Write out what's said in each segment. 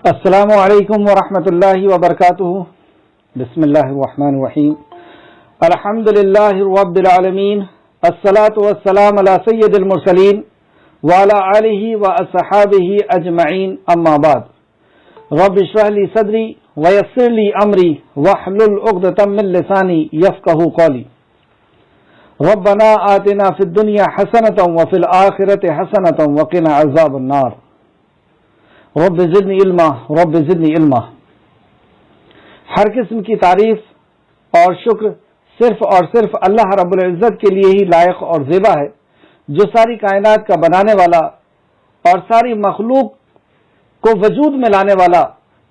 السلام علیکم ورحمۃ اللہ وبرکاتہ۔ بسم اللہ الرحمن الرحیم۔ الحمد للہ رب العالمین، الصلاۃ والسلام علی سید المرسلین وعلی آلہ واصحابہ اجمعین، اما بعد۔ رب اشرح لی صدری ویسر لی امری واحلل عقدۃ من لسانی یفقہوا قولی۔ ربنا آتنا فی الدنیا حسنۃ وفی الآخرۃ حسنۃ وقنا عذاب النار۔ رب زدنی علما، رب زدنی علما۔ ہر قسم کی تعریف اور شکر صرف اور صرف اللہ رب العزت کے لیے ہی لائق اور زیبا ہے، جو ساری کائنات کا بنانے والا اور ساری مخلوق کو وجود میں لانے والا،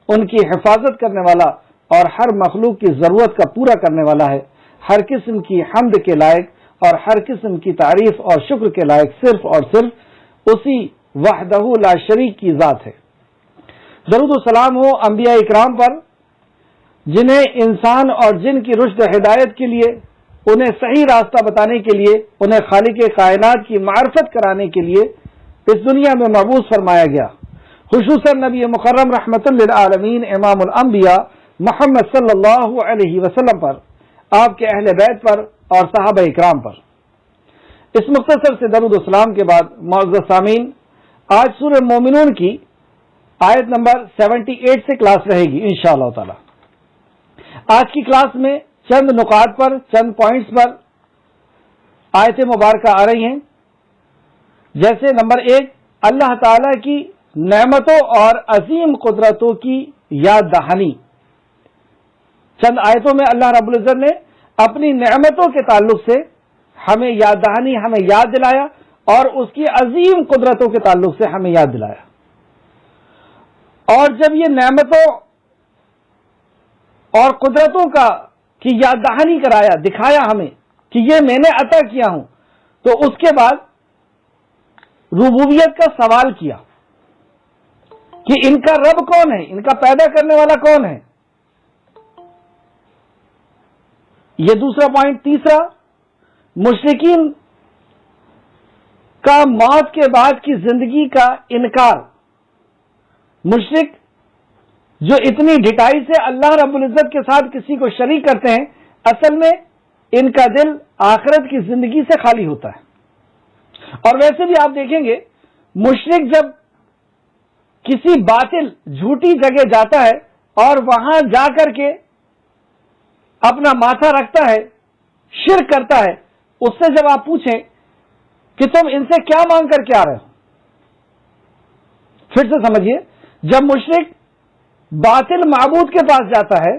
ان کی حفاظت کرنے والا اور ہر مخلوق کی ضرورت کا پورا کرنے والا ہے۔ ہر قسم کی حمد کے لائق اور ہر قسم کی تعریف اور شکر کے لائق صرف اور صرف اسی وحدہ لا شریک کی ذات ہے۔ درود و سلام ہو انبیاء اکرام پر، جنہیں انسان اور جن کی رشد و ہدایت کے لیے، انہیں صحیح راستہ بتانے کے لیے، انہیں خالق کائنات کی معرفت کرانے کے لیے اس دنیا میں مبعوث فرمایا گیا۔ خصوصاً نبی مکرم رحمت للعالمین امام الانبیاء محمد صلی اللہ علیہ وسلم پر، آپ کے اہل بیت پر اور صحابہ اکرام پر۔ اس مختصر سے درود و سلام کے بعد معزز سامعین، آج سورہ مومنون کی آیت نمبر 78 سے کلاس رہے گی انشاءاللہ تعالی۔ آج کی کلاس میں چند نکات پر، چند پوائنٹس پر آیت مبارکہ آ رہی ہیں، جیسے نمبر 1، اللہ تعالی کی نعمتوں اور عظیم قدرتوں کی یاد دہانی۔ چند آیتوں میں اللہ رب العزت نے اپنی نعمتوں کے تعلق سے ہمیں یاد دہانی، ہمیں یاد دلایا، اور اس کی عظیم قدرتوں کے تعلق سے ہمیں یاد دلایا۔ اور جب یہ نعمتوں اور قدرتوں کی یاد دہانی کرایا، دکھایا ہمیں کہ یہ میں نے عطا کیا ہوں، تو اس کے بعد ربوبیت کا سوال کیا کہ ان کا رب کون ہے، ان کا پیدا کرنے والا کون ہے۔ یہ دوسرا پوائنٹ۔ تیسرا، مشرکین کا موت کے بعد کی زندگی کا انکار۔ مشرک جو اتنی ڈٹائی سے اللہ رب العزت کے ساتھ کسی کو شریک کرتے ہیں، اصل میں ان کا دل آخرت کی زندگی سے خالی ہوتا ہے۔ اور ویسے بھی آپ دیکھیں گے، مشرک جب کسی باطل جھوٹی جگہ جاتا ہے اور وہاں جا کر کے اپنا ماتھا رکھتا ہے، شرک کرتا ہے، اس سے جب آپ پوچھیں کہ تم ان سے کیا مانگ کر کے آ رہے ہو، پھر سے سمجھیے، جب مشرک باطل معبود کے پاس جاتا ہے،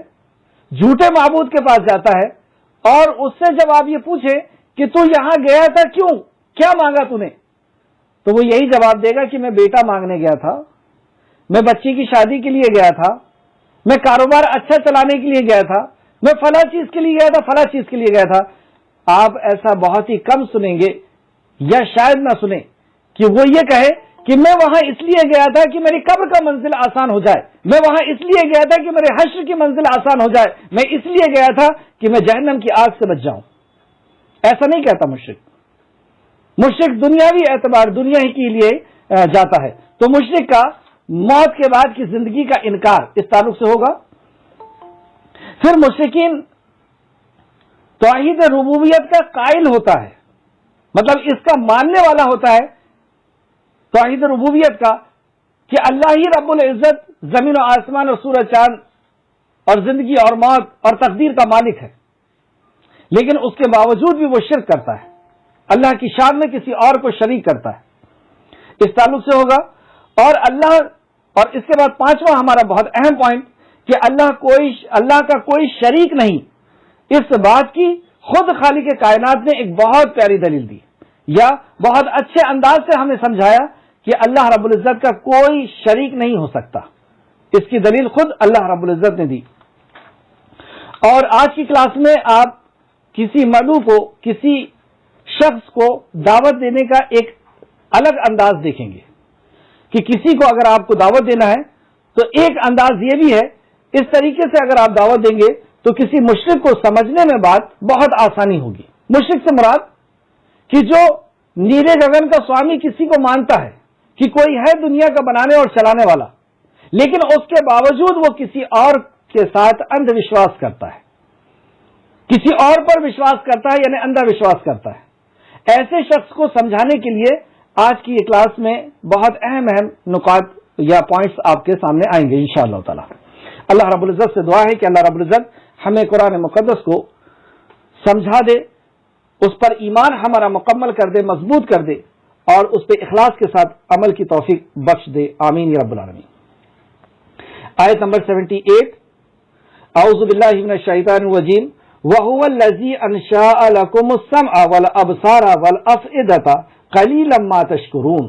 جھوٹے معبود کے پاس جاتا ہے، اور اس سے جب آپ یہ پوچھیں کہ تو یہاں گیا تھا کیوں، کیا مانگا تو نے، تو وہ یہی جواب دے گا کہ میں بیٹا مانگنے گیا تھا، میں بچی کی شادی کے لیے گیا تھا، میں کاروبار اچھا چلانے کے لیے گیا تھا، میں فلاں چیز کے لیے گیا تھا، فلاں چیز کے لیے گیا تھا۔ آپ ایسا بہت ہی کم سنیں گے، یا شاید نہ سنیں کہ وہ یہ کہے کہ میں وہاں اس لیے گیا تھا کہ میری قبر کا منزل آسان ہو جائے، میں وہاں اس لیے گیا تھا کہ میرے حشر کی منزل آسان ہو جائے، میں اس لیے گیا تھا کہ میں جہنم کی آگ سے بچ جاؤں۔ ایسا نہیں کہتا مشرک۔ مشرک دنیاوی اعتبار، دنیا ہی کے لیے جاتا ہے۔ تو مشرک کا موت کے بعد کی زندگی کا انکار اس تعلق سے ہوگا۔ پھر مشرکین توحید ربوبیت کا قائل ہوتا ہے، مطلب اس کا ماننے والا ہوتا ہے، توحید ربوبیت کا، کہ اللہ ہی رب العزت زمین و آسمان اور سورج چاند اور زندگی اور موت اور تقدیر کا مالک ہے، لیکن اس کے باوجود بھی وہ شرک کرتا ہے، اللہ کی شان میں کسی اور کو شریک کرتا ہے، اس تعلق سے ہوگا۔ اور اللہ، اور اس کے بعد پانچواں ہمارا بہت اہم پوائنٹ کہ اللہ کا کوئی شریک نہیں، اس بات کی خود خالق کائنات نے ایک بہت پیاری دلیل دی، یا بہت اچھے انداز سے ہمیں سمجھایا کہ اللہ رب العزت کا کوئی شریک نہیں ہو سکتا۔ اس کی دلیل خود اللہ رب العزت نے دی۔ اور آج کی کلاس میں آپ کسی مدعو کو، کسی شخص کو دعوت دینے کا ایک الگ انداز دیکھیں گے کہ کسی کو اگر آپ کو دعوت دینا ہے تو ایک انداز یہ بھی ہے، اس طریقے سے اگر آپ دعوت دیں گے تو کسی مشرک کو سمجھنے میں بات بہت آسانی ہوگی۔ مشرک سے مراد کہ جو نیلے گگن کا سوامی کسی کو مانتا ہے کہ کوئی ہے دنیا کا بنانے اور چلانے والا، لیکن اس کے باوجود وہ کسی اور کے ساتھ اندھ وشواس کرتا ہے، کسی اور پر وشواس کرتا ہے، یعنی اندھا وشواس کرتا ہے۔ ایسے شخص کو سمجھانے کے لیے آج کی یہ کلاس میں بہت اہم نکات یا پوائنٹس آپ کے سامنے آئیں گے انشاءاللہ تعالی۔ اللہ رب العزت سے دعا ہے کہ اللہ رب العزت ہمیں قرآن مقدس کو سمجھا دے، اس پر ایمان ہمارا مکمل کر دے، مضبوط کر دے، اور اس پہ اخلاص کے ساتھ عمل کی توفیق بخش دے، آمین یا رب العالمین۔ آیت نمبر 78، اعوذ باللہ من الشیطان الرجیم، وَهُوَ الَّذِي أَنشَأَ لَكُمُ السَّمْعَ وَالْأَبْصَارَ وَالْأَفْئِدَةَ قَلِيلًا مَا تَشْكُرُونَ،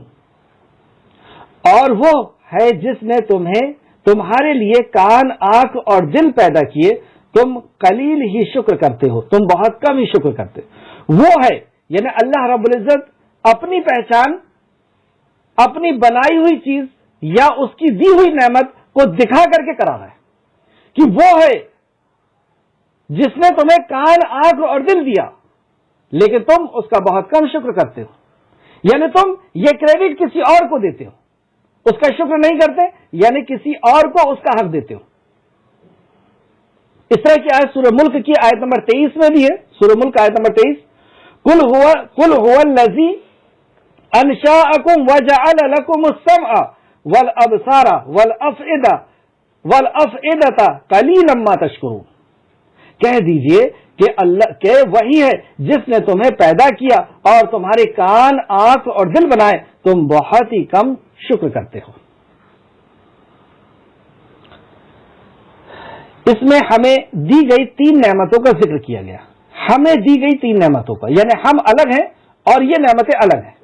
اور وہ ہے جس نے تمہارے لیے کان، آنکھ اور دل پیدا کیے، تم قلیل ہی شکر کرتے ہو، تم بہت کم ہی شکر کرتے ہو۔ وہ ہے یعنی اللہ رب العزت اپنی پہچان اپنی بنائی ہوئی چیز یا اس کی دی ہوئی نعمت کو دکھا کر کے کرا رہا ہے کہ وہ ہے جس نے تمہیں کان، آنکھ اور دل دیا، لیکن تم اس کا بہت کم شکر کرتے ہو، یعنی تم یہ کریڈٹ کسی اور کو دیتے ہو، اس کا شکر نہیں کرتے، یعنی کسی اور کو اس کا حق دیتے ہو۔ اس طرح کی آیت سورہ ملک کی آیت نمبر 23 میں بھی ہے، سورہ ملک آیت نمبر 23، قل هو الذی انشاءکم وجعل لکم السمع والابصار والافئدۃ قلیلا ما تشکرون، کہہ دیجئے کہ وہی ہے جس نے تمہیں پیدا کیا اور تمہارے کان، آنکھ اور دل بنائے، تم بہت ہی کم شکر کرتے ہو۔ اس میں ہمیں دی گئی 3 نعمتوں کا ذکر کیا گیا، ہمیں دی گئی 3 نعمتوں کا، یعنی ہم الگ ہیں اور یہ نعمتیں الگ ہیں۔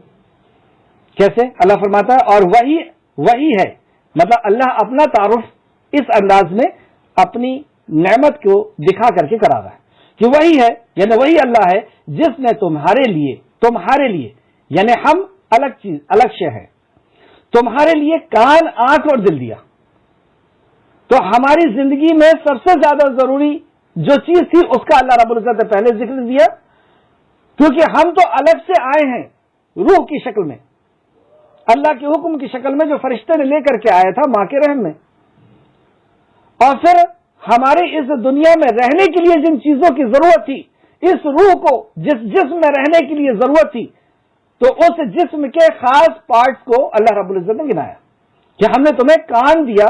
کیسے؟ اللہ فرماتا ہے اور وہی ہے، مطلب اللہ اپنا تعارف اس انداز میں اپنی نعمت کو دکھا کر کے کرا رہا ہے کہ وہی ہے، یعنی وہی اللہ ہے جس نے تمہارے لیے یعنی ہم الگ شے ہیں، تمہارے لیے کان، آنکھ اور دل دیا۔ تو ہماری زندگی میں سب سے زیادہ ضروری جو چیز تھی اس کا اللہ رب العزت نے پہلے ذکر دیا، کیونکہ ہم تو الگ سے آئے ہیں روح کی شکل میں، اللہ کے حکم کی شکل میں جو فرشتے نے لے کر کے آیا تھا ماں کے رحم میں، اور پھر ہمارے اس دنیا میں رہنے کے لیے جن چیزوں کی ضرورت تھی، اس روح کو جس جسم میں رہنے کے لیے ضرورت تھی، تو اس جسم کے خاص پارٹس کو اللہ رب العزت نے گنایا کہ ہم نے تمہیں کان دیا،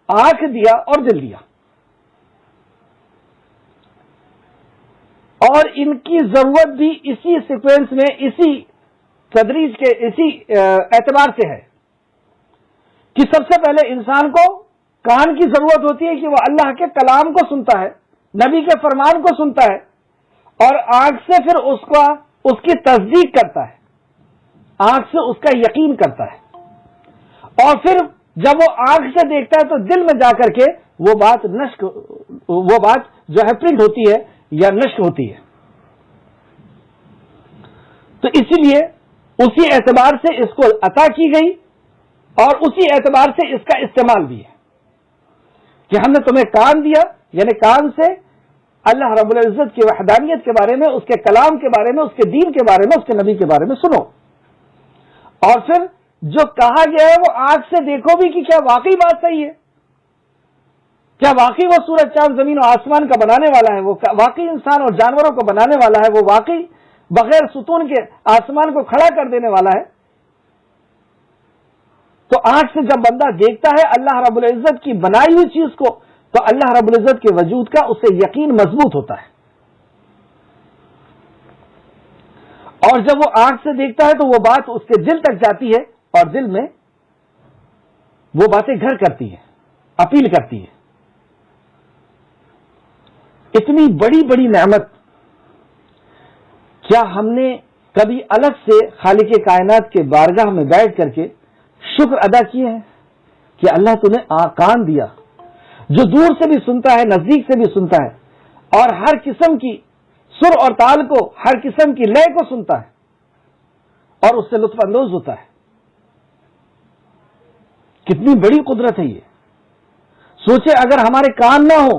آنکھ دیا اور دل دیا، اور ان کی ضرورت بھی اسی سیکوینس میں، اسی تدریج کے، اسی اعتبار سے ہے کہ سب سے پہلے انسان کو کان کی ضرورت ہوتی ہے کہ وہ اللہ کے کلام کو سنتا ہے، نبی کے فرمان کو سنتا ہے، اور آنکھ سے پھر اس کی تصدیق کرتا ہے، آنکھ سے اس کا یقین کرتا ہے، اور پھر جب وہ آنکھ سے دیکھتا ہے تو دل میں جا کر کے وہ بات جو ہے پرنٹ ہوتی ہے یا نشر ہوتی ہے۔ تو اسی لیے اسی اعتبار سے اس کو عطا کی گئی، اور اسی اعتبار سے اس کا استعمال بھی ہے کہ ہم نے تمہیں کان دیا، یعنی کان سے اللہ رب العزت کی وحدانیت کے بارے میں، اس کے کلام کے بارے میں، اس کے دین کے بارے میں، اس کے نبی کے بارے میں سنو، اور پھر جو کہا گیا ہے وہ آنکھ سے دیکھو بھی کہ کیا واقعی بات صحیح ہے، کیا واقعی وہ سورج، چاند، زمین اور آسمان کا بنانے والا ہے، وہ واقعی انسان اور جانوروں کو بنانے والا ہے، وہ واقعی بغیر ستون کے آسمان کو کھڑا کر دینے والا ہے۔ تو آنکھ سے جب بندہ دیکھتا ہے اللہ رب العزت کی بنائی ہوئی چیز کو، تو اللہ رب العزت کے وجود کا اس سے یقین مضبوط ہوتا ہے، اور جب وہ آنکھ سے دیکھتا ہے تو وہ بات اس کے دل تک جاتی ہے، اور دل میں وہ باتیں گھر کرتی ہیں، اپیل کرتی ہے۔ اتنی بڑی بڑی نعمت کیا ہم نے کبھی الگ سے خالق کائنات کے بارگاہ میں بیٹھ کر کے شکر ادا کیے ہیں کہ اللہ تمہیں کان دیا جو دور سے بھی سنتا ہے، نزدیک سے بھی سنتا ہے، اور ہر قسم کی سر اور تال کو، ہر قسم کی لے کو سنتا ہے اور اس سے لطف اندوز ہوتا ہے۔ کتنی بڑی قدرت ہے یہ۔ سوچے اگر ہمارے کان نہ ہو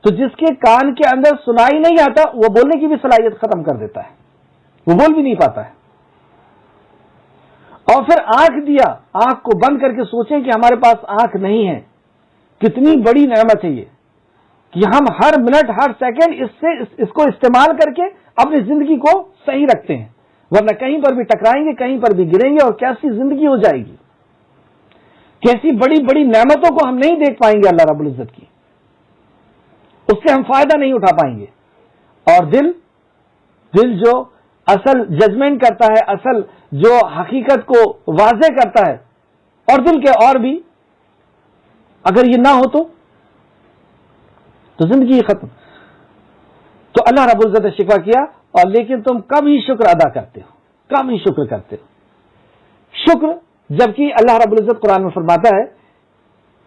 تو جس کے کان کے اندر سنائی نہیں آتا وہ بولنے کی بھی صلاحیت ختم کر دیتا ہے، وہ بول بھی نہیں پاتا ہے، اور پھر آنکھ دیا، آنکھ کو بند کر کے سوچیں کہ ہمارے پاس آنکھ نہیں ہے، کتنی بڑی نعمت ہے یہ کہ ہم ہر منٹ ہر سیکنڈ اس کو استعمال کر کے اپنی زندگی کو صحیح رکھتے ہیں، ورنہ کہیں پر بھی ٹکرائیں گے، کہیں پر بھی گریں گے، اور کیسی زندگی ہو جائے گی، کیسی بڑی بڑی نعمتوں کو ہم نہیں دیکھ پائیں گے اللہ رب العزت کی، اس سے ہم فائدہ نہیں اٹھا پائیں گے۔ اور دل جو اصل ججمنٹ کرتا ہے، اصل جو حقیقت کو واضح کرتا ہے، اور دل کے اور بھی اگر یہ نہ ہو تو زندگی ختم۔ تو اللہ رب العزت نے شکوہ کیا، اور لیکن تم کم ہی شکر ادا کرتے ہو، کم ہی شکر کرتے ہو۔ شکر، جبکہ اللہ رب العزت قرآن میں فرماتا ہے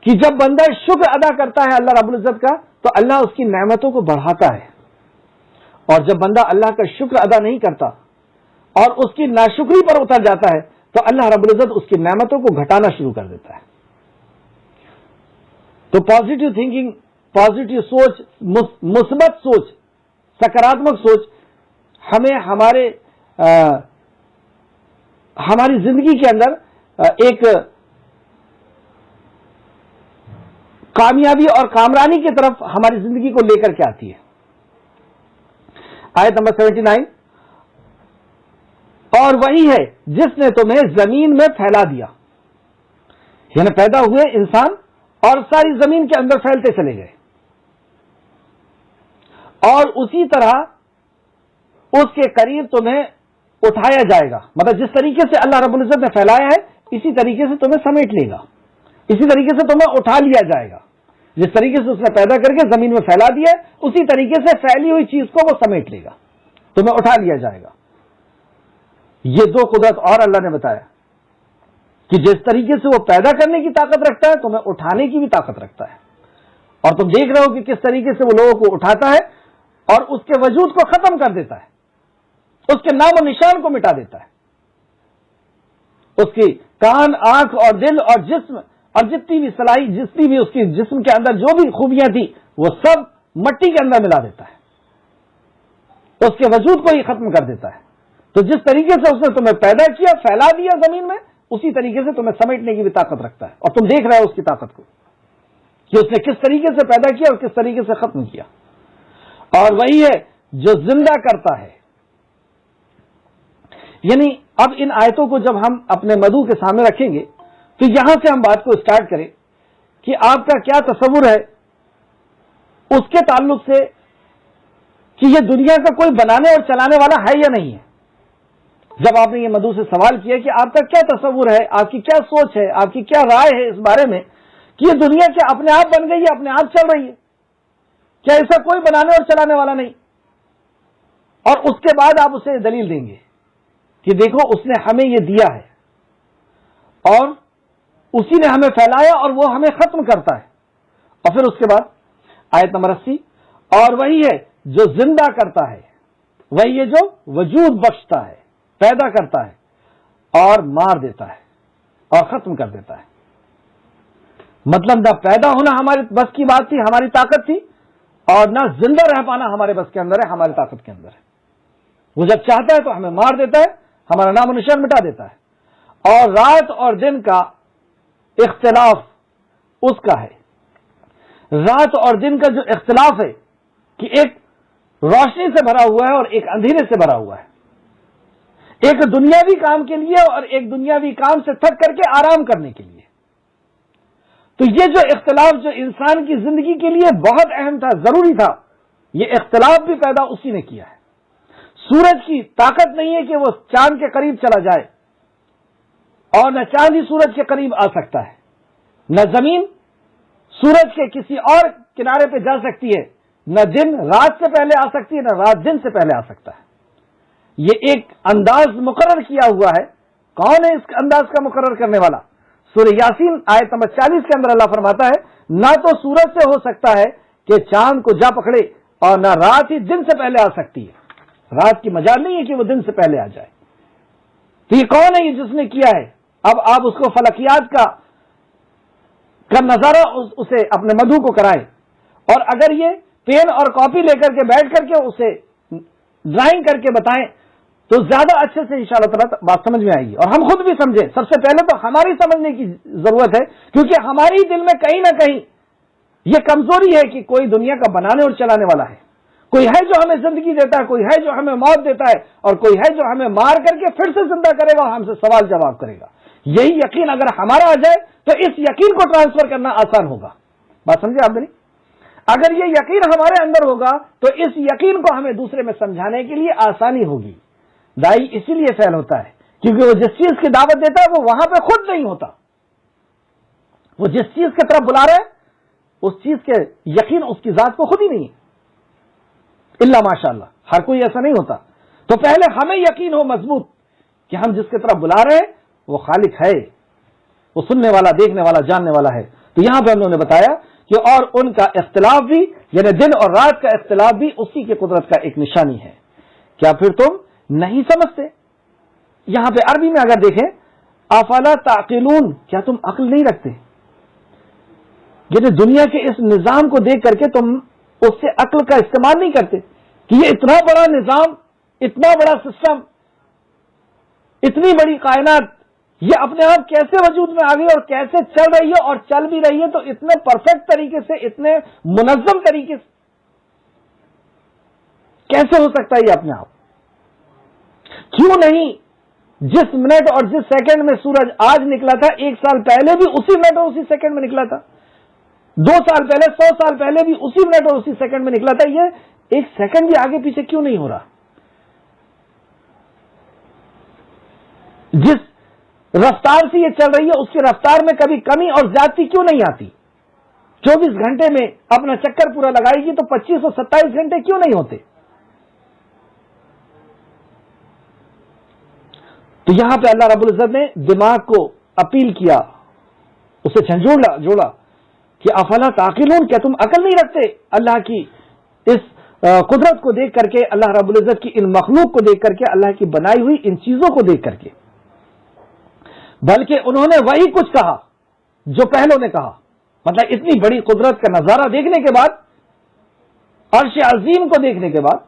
کہ جب بندہ شکر ادا کرتا ہے اللہ رب العزت کا تو اللہ اس کی نعمتوں کو بڑھاتا ہے، اور جب بندہ اللہ کا شکر ادا نہیں کرتا اور اس کی ناشکری پر اتر جاتا ہے تو اللہ رب العزت اس کی نعمتوں کو گھٹانا شروع کر دیتا ہے۔ تو پازیٹو تھنکنگ، پازیٹو سوچ، مثبت سوچ، سکاراتمک سوچ ہمیں ہماری زندگی کے اندر ایک کامیابی اور کامرانی کی طرف ہماری زندگی کو لے کر کے آتی ہے۔ آیت نمبر 79، اور وہی ہے جس نے تمہیں زمین میں پھیلا دیا، یعنی پیدا ہوئے انسان اور ساری زمین کے اندر پھیلتے چلے گئے، اور اسی طرح اس کے قریب تمہیں اٹھایا جائے گا، مطلب جس طریقے سے اللہ رب العزت نے پھیلایا ہے اسی طریقے سے تمہیں سمیٹ لے گا، اسی طریقے سے تمہیں اٹھا لیا جائے گا، جس طریقے سے اس نے پیدا کر کے زمین میں پھیلا دیا ہے اسی طریقے سے پھیلی ہوئی چیز کو وہ سمیٹ لے گا، تمہیں اٹھا لیا جائے گا۔ یہ دو قدرت اور اللہ نے بتایا کہ جس طریقے سے وہ پیدا کرنے کی طاقت رکھتا ہے تمہیں اٹھانے کی بھی طاقت رکھتا ہے، اور تم دیکھ رہے ہو کہ کس طریقے سے وہ لوگوں کو اٹھاتا ہے اور اس کے وجود کو ختم کر دیتا ہے، اس کے نام و نشان کو مٹا دیتا ہے، اس کی کان، آنکھ اور دل اور جسم اور جتنی بھی صلاحیت، جتنی بھی اس کی جسم کے اندر جو بھی خوبیاں تھی وہ سب مٹی کے اندر ملا دیتا ہے، اس کے وجود کو ہی ختم کر دیتا ہے۔ تو جس طریقے سے اس نے تمہیں پیدا کیا، پھیلا دیا زمین میں، اسی طریقے سے تمہیں سمیٹنے کی بھی طاقت رکھتا ہے، اور تم دیکھ رہے ہو اس کی طاقت کو کہ اس نے کس طریقے سے پیدا کیا اور کس طریقے سے ختم کیا۔ اور وہی ہے جو زندہ کرتا ہے، یعنی اب ان آیتوں کو جب ہم اپنے مدعو کے سامنے رکھیں گے تو یہاں سے ہم بات کو اسٹارٹ کریں کہ آپ کا کیا تصور ہے اس کے تعلق سے کہ یہ دنیا کا کوئی بنانے اور چلانے والا ہے یا نہیں ہے۔ جب آپ نے یہ مدعو سے سوال کیا کہ آپ کا کیا تصور ہے، آپ کی کیا سوچ ہے، آپ کی کیا رائے ہے اس بارے میں کہ یہ دنیا کیا اپنے آپ بن گئی ہے، اپنے آپ چل رہی ہے، کیا ایسا کوئی بنانے اور چلانے والا نہیں، اور اس کے بعد آپ اسے دلیل دیں گے کہ دیکھو اس نے ہمیں یہ دیا ہے اور اسی نے ہمیں پھیلایا اور وہ ہمیں ختم کرتا ہے۔ اور پھر اس کے بعد آیت نمبر 80، اور وہی ہے جو زندہ کرتا ہے، وہی ہے جو وجود بخشتا ہے، پیدا کرتا ہے اور مار دیتا ہے اور ختم کر دیتا ہے۔ مطلب نہ پیدا ہونا ہمارے بس کی بات تھی، ہماری طاقت تھی، اور نہ زندہ رہ پانا ہمارے بس کے اندر ہے، ہماری طاقت کے اندر ہے۔ وہ جب چاہتا ہے تو ہمیں مار دیتا ہے، ہمارا نام و نشان مٹا دیتا ہے۔ اور رات اور دن کا اختلاف اس کا ہے، رات اور دن کا جو اختلاف ہے کہ ایک روشنی سے بھرا ہوا ہے اور ایک اندھیرے سے بھرا ہوا ہے، ایک دنیاوی کام کے لیے اور ایک دنیاوی کام سے تھک کر کے آرام کرنے کے لیے۔ تو یہ جو اختلاف جو انسان کی زندگی کے لیے بہت اہم تھا، ضروری تھا، یہ اختلاف بھی پیدا اسی نے کیا ہے۔ سورج کی طاقت نہیں ہے کہ وہ چاند کے قریب چلا جائے، اور نہ چاند ہی سورج کے قریب آ سکتا ہے، نہ زمین سورج کے کسی اور کنارے پہ جا سکتی ہے، نہ دن رات سے پہلے آ سکتی ہے، نہ رات دن سے پہلے آ سکتا ہے۔ یہ ایک انداز مقرر کیا ہوا ہے۔ کون ہے اس انداز کا مقرر کرنے والا؟ سورہ یاسین آیت نمبر 40 کے اندر اللہ فرماتا ہے نہ تو سورج سے ہو سکتا ہے کہ چاند کو جا پکڑے، اور نہ رات ہی دن سے پہلے آ سکتی ہے، رات کی مجال نہیں ہے کہ وہ دن سے پہلے آ جائے۔ تو یہ کون ہے یہ جس نے کیا ہے؟ اب آپ اس کو فلکیات کا نظارہ اسے اپنے مدعو کو کرائیں، اور اگر یہ پین اور کاپی لے کر کے بیٹھ کر کے اسے ڈرائنگ کر کے بتائیں تو زیادہ اچھے سے انشاءاللہ تعالیٰ بات سمجھ میں آئے گی، اور ہم خود بھی سمجھیں۔ سب سے پہلے تو ہماری سمجھنے کی ضرورت ہے، کیونکہ ہماری دل میں کہیں نہ کہیں یہ کمزوری ہے کہ کوئی دنیا کا بنانے اور چلانے والا ہے، کوئی ہے جو ہمیں زندگی دیتا ہے، کوئی ہے جو ہمیں موت دیتا ہے، اور کوئی ہے جو ہمیں مار کر کے پھر سے زندہ کرے گا اور ہم سے سوال جواب کرے گا۔ یہی یقین اگر ہمارا آ جائے تو اس یقین کو ٹرانسفر کرنا آسان ہوگا۔ بات سمجھے آپ نہیں؟ اگر یہ یقین ہمارے اندر ہوگا تو اس یقین کو ہمیں دوسرے میں سمجھانے کے لیے آسانی ہوگی۔ دائی اسی لیے فیل ہوتا ہے کیونکہ وہ جس چیز کی دعوت دیتا ہے وہ وہاں پہ خود نہیں ہوتا، وہ جس چیز کی طرف بلا رہے اس چیز کے یقین اس کی ذات کو خود ہی نہیں ہے، الا ماشاء اللہ، ہر کوئی ایسا نہیں ہوتا۔ تو پہلے ہمیں یقین ہو مضبوط کہ ہم جس کی طرف بلا رہے ہیں وہ خالق ہے، وہ سننے والا، دیکھنے والا، جاننے والا ہے۔ تو یہاں پہ ہم لوگوں نے بتایا کہ اور ان کا اختلاف بھی، یعنی دن اور رات کا اختلاف بھی اسی کی قدرت کا ایک نشانی ہے۔ کیا پھر تم نہیں سمجھتے؟ یہاں پہ عربی میں اگر دیکھیں، افلا تعقلون، کیا تم عقل نہیں رکھتے؟ یعنی دنیا کے اس نظام کو دیکھ کر کے تم اس سے عقل کا استعمال نہیں کرتے کہ یہ اتنا بڑا نظام، اتنا بڑا سسٹم، اتنی بڑی کائنات، یہ اپنے آپ کیسے وجود میں آ گئی اور کیسے چل رہی ہے، اور چل بھی رہی ہے تو اتنے پرفیکٹ طریقے سے، اتنے منظم طریقے سے، کیسے ہو سکتا ہے یہ اپنے آپ؟ کیوں نہیں جس منٹ اور جس سیکنڈ میں سورج آج نکلا تھا، 1 سال پہلے بھی اسی منٹ اور اسی سیکنڈ میں نکلا تھا، 2 سال پہلے، 100 سال پہلے بھی اسی منٹ اور اسی سیکنڈ میں نکلا تھا، یہ 1 سیکنڈ بھی آگے پیچھے کیوں نہیں ہو رہا؟ جس رفتار سے یہ چل رہی ہے اس کی رفتار میں کبھی کمی اور زیادتی کیوں نہیں آتی؟ 24 گھنٹے میں اپنا چکر پورا لگائے گی تو 25 اور 27 گھنٹے کیوں نہیں ہوتے؟ تو یہاں پہ اللہ رب العزت نے دماغ کو اپیل کیا، اسے جھنجھوڑا کہ افلا تعقلون، کیا تم عقل نہیں رکھتے اللہ کی اس قدرت کو دیکھ کر کے، اللہ رب العزت کی ان مخلوق کو دیکھ کر کے، اللہ کی بنائی ہوئی ان چیزوں کو دیکھ کر کے؟ بلکہ انہوں نے وہی کچھ کہا جو پہلوں نے کہا، مطلب اتنی بڑی قدرت کا نظارہ دیکھنے کے بعد، عرش عظیم کو دیکھنے کے بعد،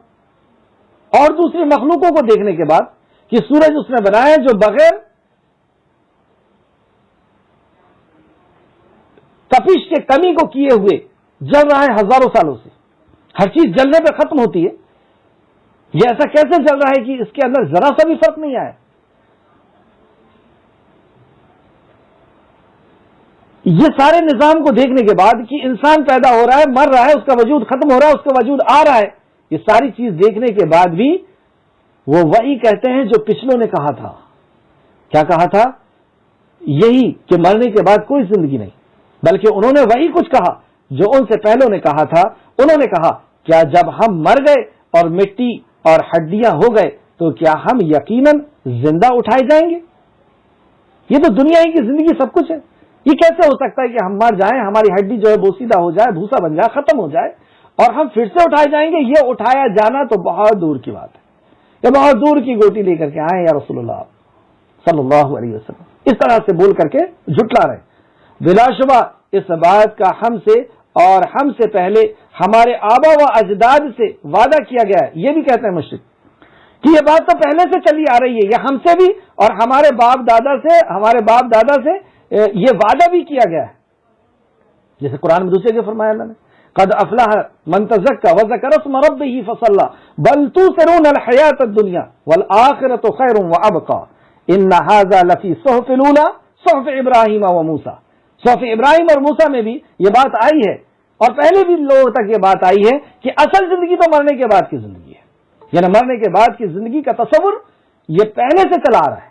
اور دوسری مخلوقوں کو دیکھنے کے بعد کہ سورج اس نے بنایا جو بغیر تپش کے کمی کو کیے ہوئے جل رہا ہے ہزاروں سالوں سے، ہر چیز جلنے پہ ختم ہوتی ہے، یہ ایسا کیسے جل رہا ہے کہ اس کے اندر ذرا سا بھی فرق نہیں آیا؟ یہ سارے نظام کو دیکھنے کے بعد کہ انسان پیدا ہو رہا ہے، مر رہا ہے، اس کا وجود ختم ہو رہا ہے، اس کا وجود آ رہا ہے، یہ ساری چیز دیکھنے کے بعد بھی وہ وہی کہتے ہیں جو پچھلوں نے کہا تھا۔ کیا کہا تھا؟ یہی کہ مرنے کے بعد کوئی زندگی نہیں، بلکہ انہوں نے وہی کچھ کہا جو ان سے پہلوں نے کہا تھا۔ انہوں نے کہا کیا جب ہم مر گئے اور مٹی اور ہڈیاں ہو گئے تو کیا ہم یقیناً زندہ اٹھائے جائیں گے؟ یہ تو دنیا ہی کی زندگی سب کچھ ہے، یہ کیسے ہو سکتا ہے کہ ہم مر جائیں، ہماری ہڈی جو ہے بوسیدہ ہو جائے، بھوسا بن جائے، ختم ہو جائے، اور ہم پھر سے اٹھائے جائیں گے؟ یہ اٹھایا جانا تو بہت دور کی بات ہے، یہ بہت دور کی گوٹی لے کر کے آئے یا رسول اللہ صلی اللہ علیہ وسلم، اس طرح سے بول کر کے جھٹلا رہے۔ بلا شبہ اس بات کا ہم سے اور ہم سے پہلے ہمارے آبا و اجداد سے وعدہ کیا گیا ہے، یہ بھی کہتے ہیں مشرک کہ یہ بات تو پہلے سے چلی آ رہی ہے، یہ ہم سے بھی اور ہمارے باپ دادا سے یہ وعدہ بھی کیا گیا ہے، جیسے قرآن میں دوسرے کے فرمایا اللہ نے قد افلح من تزکى وذکر اسم ربہ فصلی بل تؤثرون الحیاۃ الدنیا والآخرۃ خیر وابقى ان ھذا لفی صحف الاولی صحف ابراہیم وموسیٰ۔ صحف ابراہیم اور موسیٰ میں بھی یہ بات آئی ہے، اور پہلے بھی لوگوں تک یہ بات آئی ہے کہ اصل زندگی تو مرنے کے بعد کی زندگی ہے، یعنی مرنے کے بعد کی زندگی کا تصور یہ پہلے سے چلا آ رہا ہے۔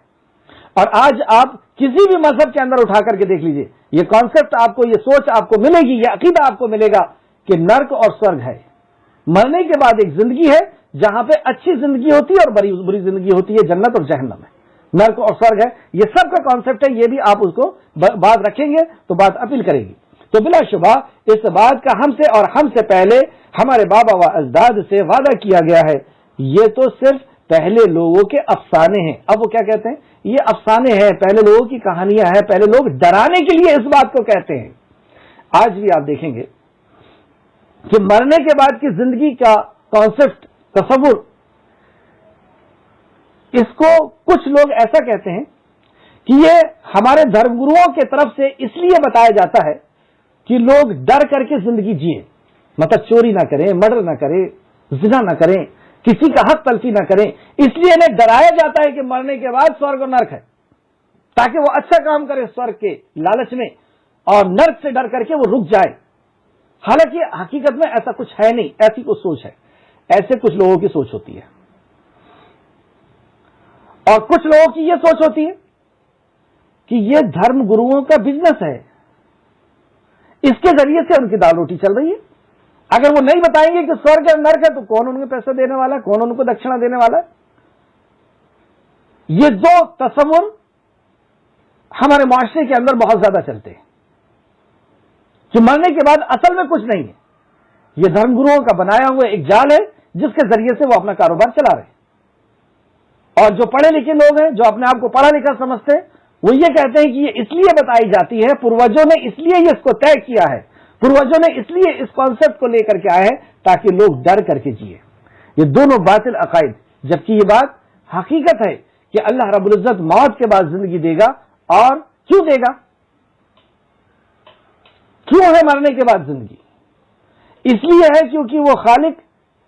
اور آج آپ کسی بھی مذہب کے اندر اٹھا کر کے دیکھ لیجئے، یہ کانسیپٹ آپ کو، یہ سوچ آپ کو ملے گی، یہ عقیدہ آپ کو ملے گا کہ نرک اور سورگ ہے، مرنے کے بعد ایک زندگی ہے جہاں پہ اچھی زندگی ہوتی ہے اور بری زندگی ہوتی ہے، جنت اور جہنم ہے، نرک اور سورگ ہے، یہ سب کا کانسیپٹ ہے، یہ بھی آپ اس کو بات رکھیں گے تو بات اپیل کرے گی۔ تو بلا شبہ اس بات کا ہم سے اور ہم سے پہلے ہمارے بابا و اجداد سے وعدہ کیا گیا ہے، یہ تو صرف پہلے لوگوں کے افسانے ہیں۔ اب وہ کیا کہتے ہیں؟ یہ افسانے ہیں، پہلے لوگوں کی کہانیاں ہیں، پہلے لوگ ڈرانے کے لیے اس بات کو کہتے ہیں۔ آج بھی آپ دیکھیں گے کہ مرنے کے بعد کی زندگی کا کانسیپٹ، تصور اس کو کچھ لوگ ایسا کہتے ہیں کہ یہ ہمارے دھرم گروؤں کی طرف سے اس لیے بتایا جاتا ہے کہ لوگ ڈر کر کے زندگی جیے، مطلب چوری نہ کریں، مرڈر نہ کریں، زنا نہ کریں، کسی کا حق تلفی نہ کریں، اس لیے انہیں ڈرایا جاتا ہے کہ مرنے کے بعد سورگ اور نرک ہے، تاکہ وہ اچھا کام کرے سورگ کے لالچ میں اور نرک سے ڈر کر کے وہ رک جائے۔ حالانکہ حقیقت میں ایسا کچھ ہے نہیں، ایسی کچھ سوچ ہے، ایسے کچھ لوگوں کی سوچ ہوتی ہے، اور کچھ لوگوں کی یہ سوچ ہوتی ہے کہ یہ دھرم گروؤں کا بزنس ہے، اس کے ذریعے سے ان کی دال روٹی چل رہی ہے۔ اگر وہ نہیں بتائیں گے کہ سورگ اور نرک ہے تو کون ان کو پیسہ دینے والا ہے، کون ان کو دکشنا دینے والا ہے؟ یہ دو تصور ہمارے معاشرے کے اندر بہت زیادہ چلتے ہیں کہ مرنے کے بعد اصل میں کچھ نہیں ہے، یہ دھرم گروؤں کا بنایا ہوا ایک جال ہے جس کے ذریعے سے وہ اپنا کاروبار چلا رہے ہیں۔ اور جو پڑھے لکھے لوگ ہیں، جو اپنے آپ کو پڑھا لکھا سمجھتے ہیں، وہ یہ کہتے ہیں کہ یہ اس لیے بتائی جاتی ہے، پروجوں نے اس لیے اس کو طے کیا ہے، پروجوں نے اس لیے اس کانسیپٹ کو لے کر کے آئے ہیں تاکہ لوگ ڈر کر کے جیے۔ یہ دونوں باطل عقائد، جبکہ یہ بات حقیقت ہے کہ اللہ رب العزت موت کے بعد زندگی دے گا، اور کیوں دے گا؟ کیوں ہے مرنے کے بعد زندگی؟ اس لیے ہے کیونکہ وہ خالق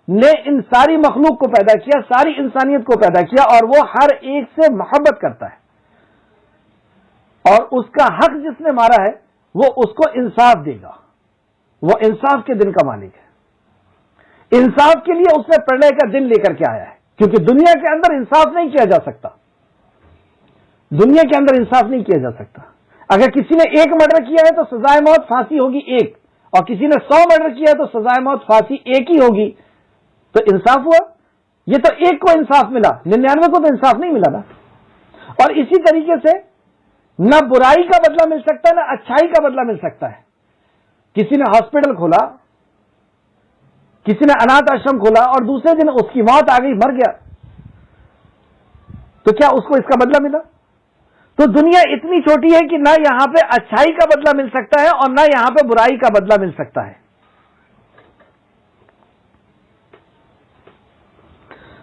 نے ان ساری مخلوق کو پیدا کیا، ساری انسانیت کو پیدا کیا، اور وہ ہر ایک سے محبت کرتا ہے، اور اس کا حق جس نے مارا ہے وہ اس کو انصاف دے گا، وہ انصاف کے دن کا مالک ہے۔ انصاف کے لیے اس نے پرلے کا دن لے کر کے آیا ہے، کیونکہ دنیا کے اندر انصاف نہیں کیا جا سکتا، دنیا کے اندر انصاف نہیں کیا جا سکتا۔ اگر کسی نے ایک مرڈر کیا ہے تو سزائے موت پھانسی ہوگی ایک، اور کسی نے 100 مرڈر کیا ہے تو سزائے موت پھانسی ایک ہی ہوگی، تو انصاف ہوا؟ یہ تو ایک کو انصاف ملا، 99 کو تو انصاف نہیں ملا نا۔ اور اسی طریقے سے نہ برائی کا بدلہ مل سکتا ہے، نہ اچھائی کا بدلہ مل سکتا ہے۔ کسی نے ہاسپٹل کھولا، کسی نے اناتھ آشرم کھولا، اور دوسرے دن اس کی موت آ گئی، مر گیا، تو کیا اس کو اس کا بدلہ ملا؟ تو دنیا اتنی چھوٹی ہے کہ نہ یہاں پہ اچھائی کا بدلہ مل سکتا ہے اور نہ یہاں پہ برائی کا بدلہ مل سکتا ہے۔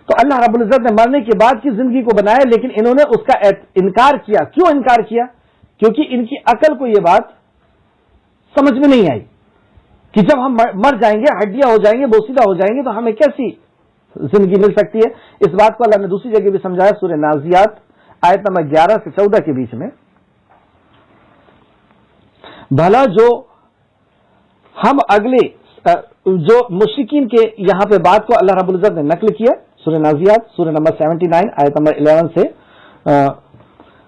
تو اللہ رب العزت نے مرنے کے بعد کی زندگی کو بنایا، لیکن انہوں نے اس کا انکار کیا۔ کیوں انکار کیا؟ کیونکہ ان کی عقل کو یہ بات سمجھ میں نہیں آئی کہ جب ہم مر جائیں گے، ہڈیاں ہو جائیں گے، بوسیدہ ہو جائیں گے، تو ہمیں کیسی زندگی مل سکتی ہے؟ اس بات کو اللہ نے دوسری جگہ بھی سمجھایا، سورہ نازیات آیت نمبر 11 سے 14 کے بیچ میں۔ بھلا جو ہم اگلے جو مشرکین کے یہاں پہ بات کو اللہ رب العزت نے نقل کیا، سورہ نازیات سورہ نمبر 79 آیت نمبر 11 سے،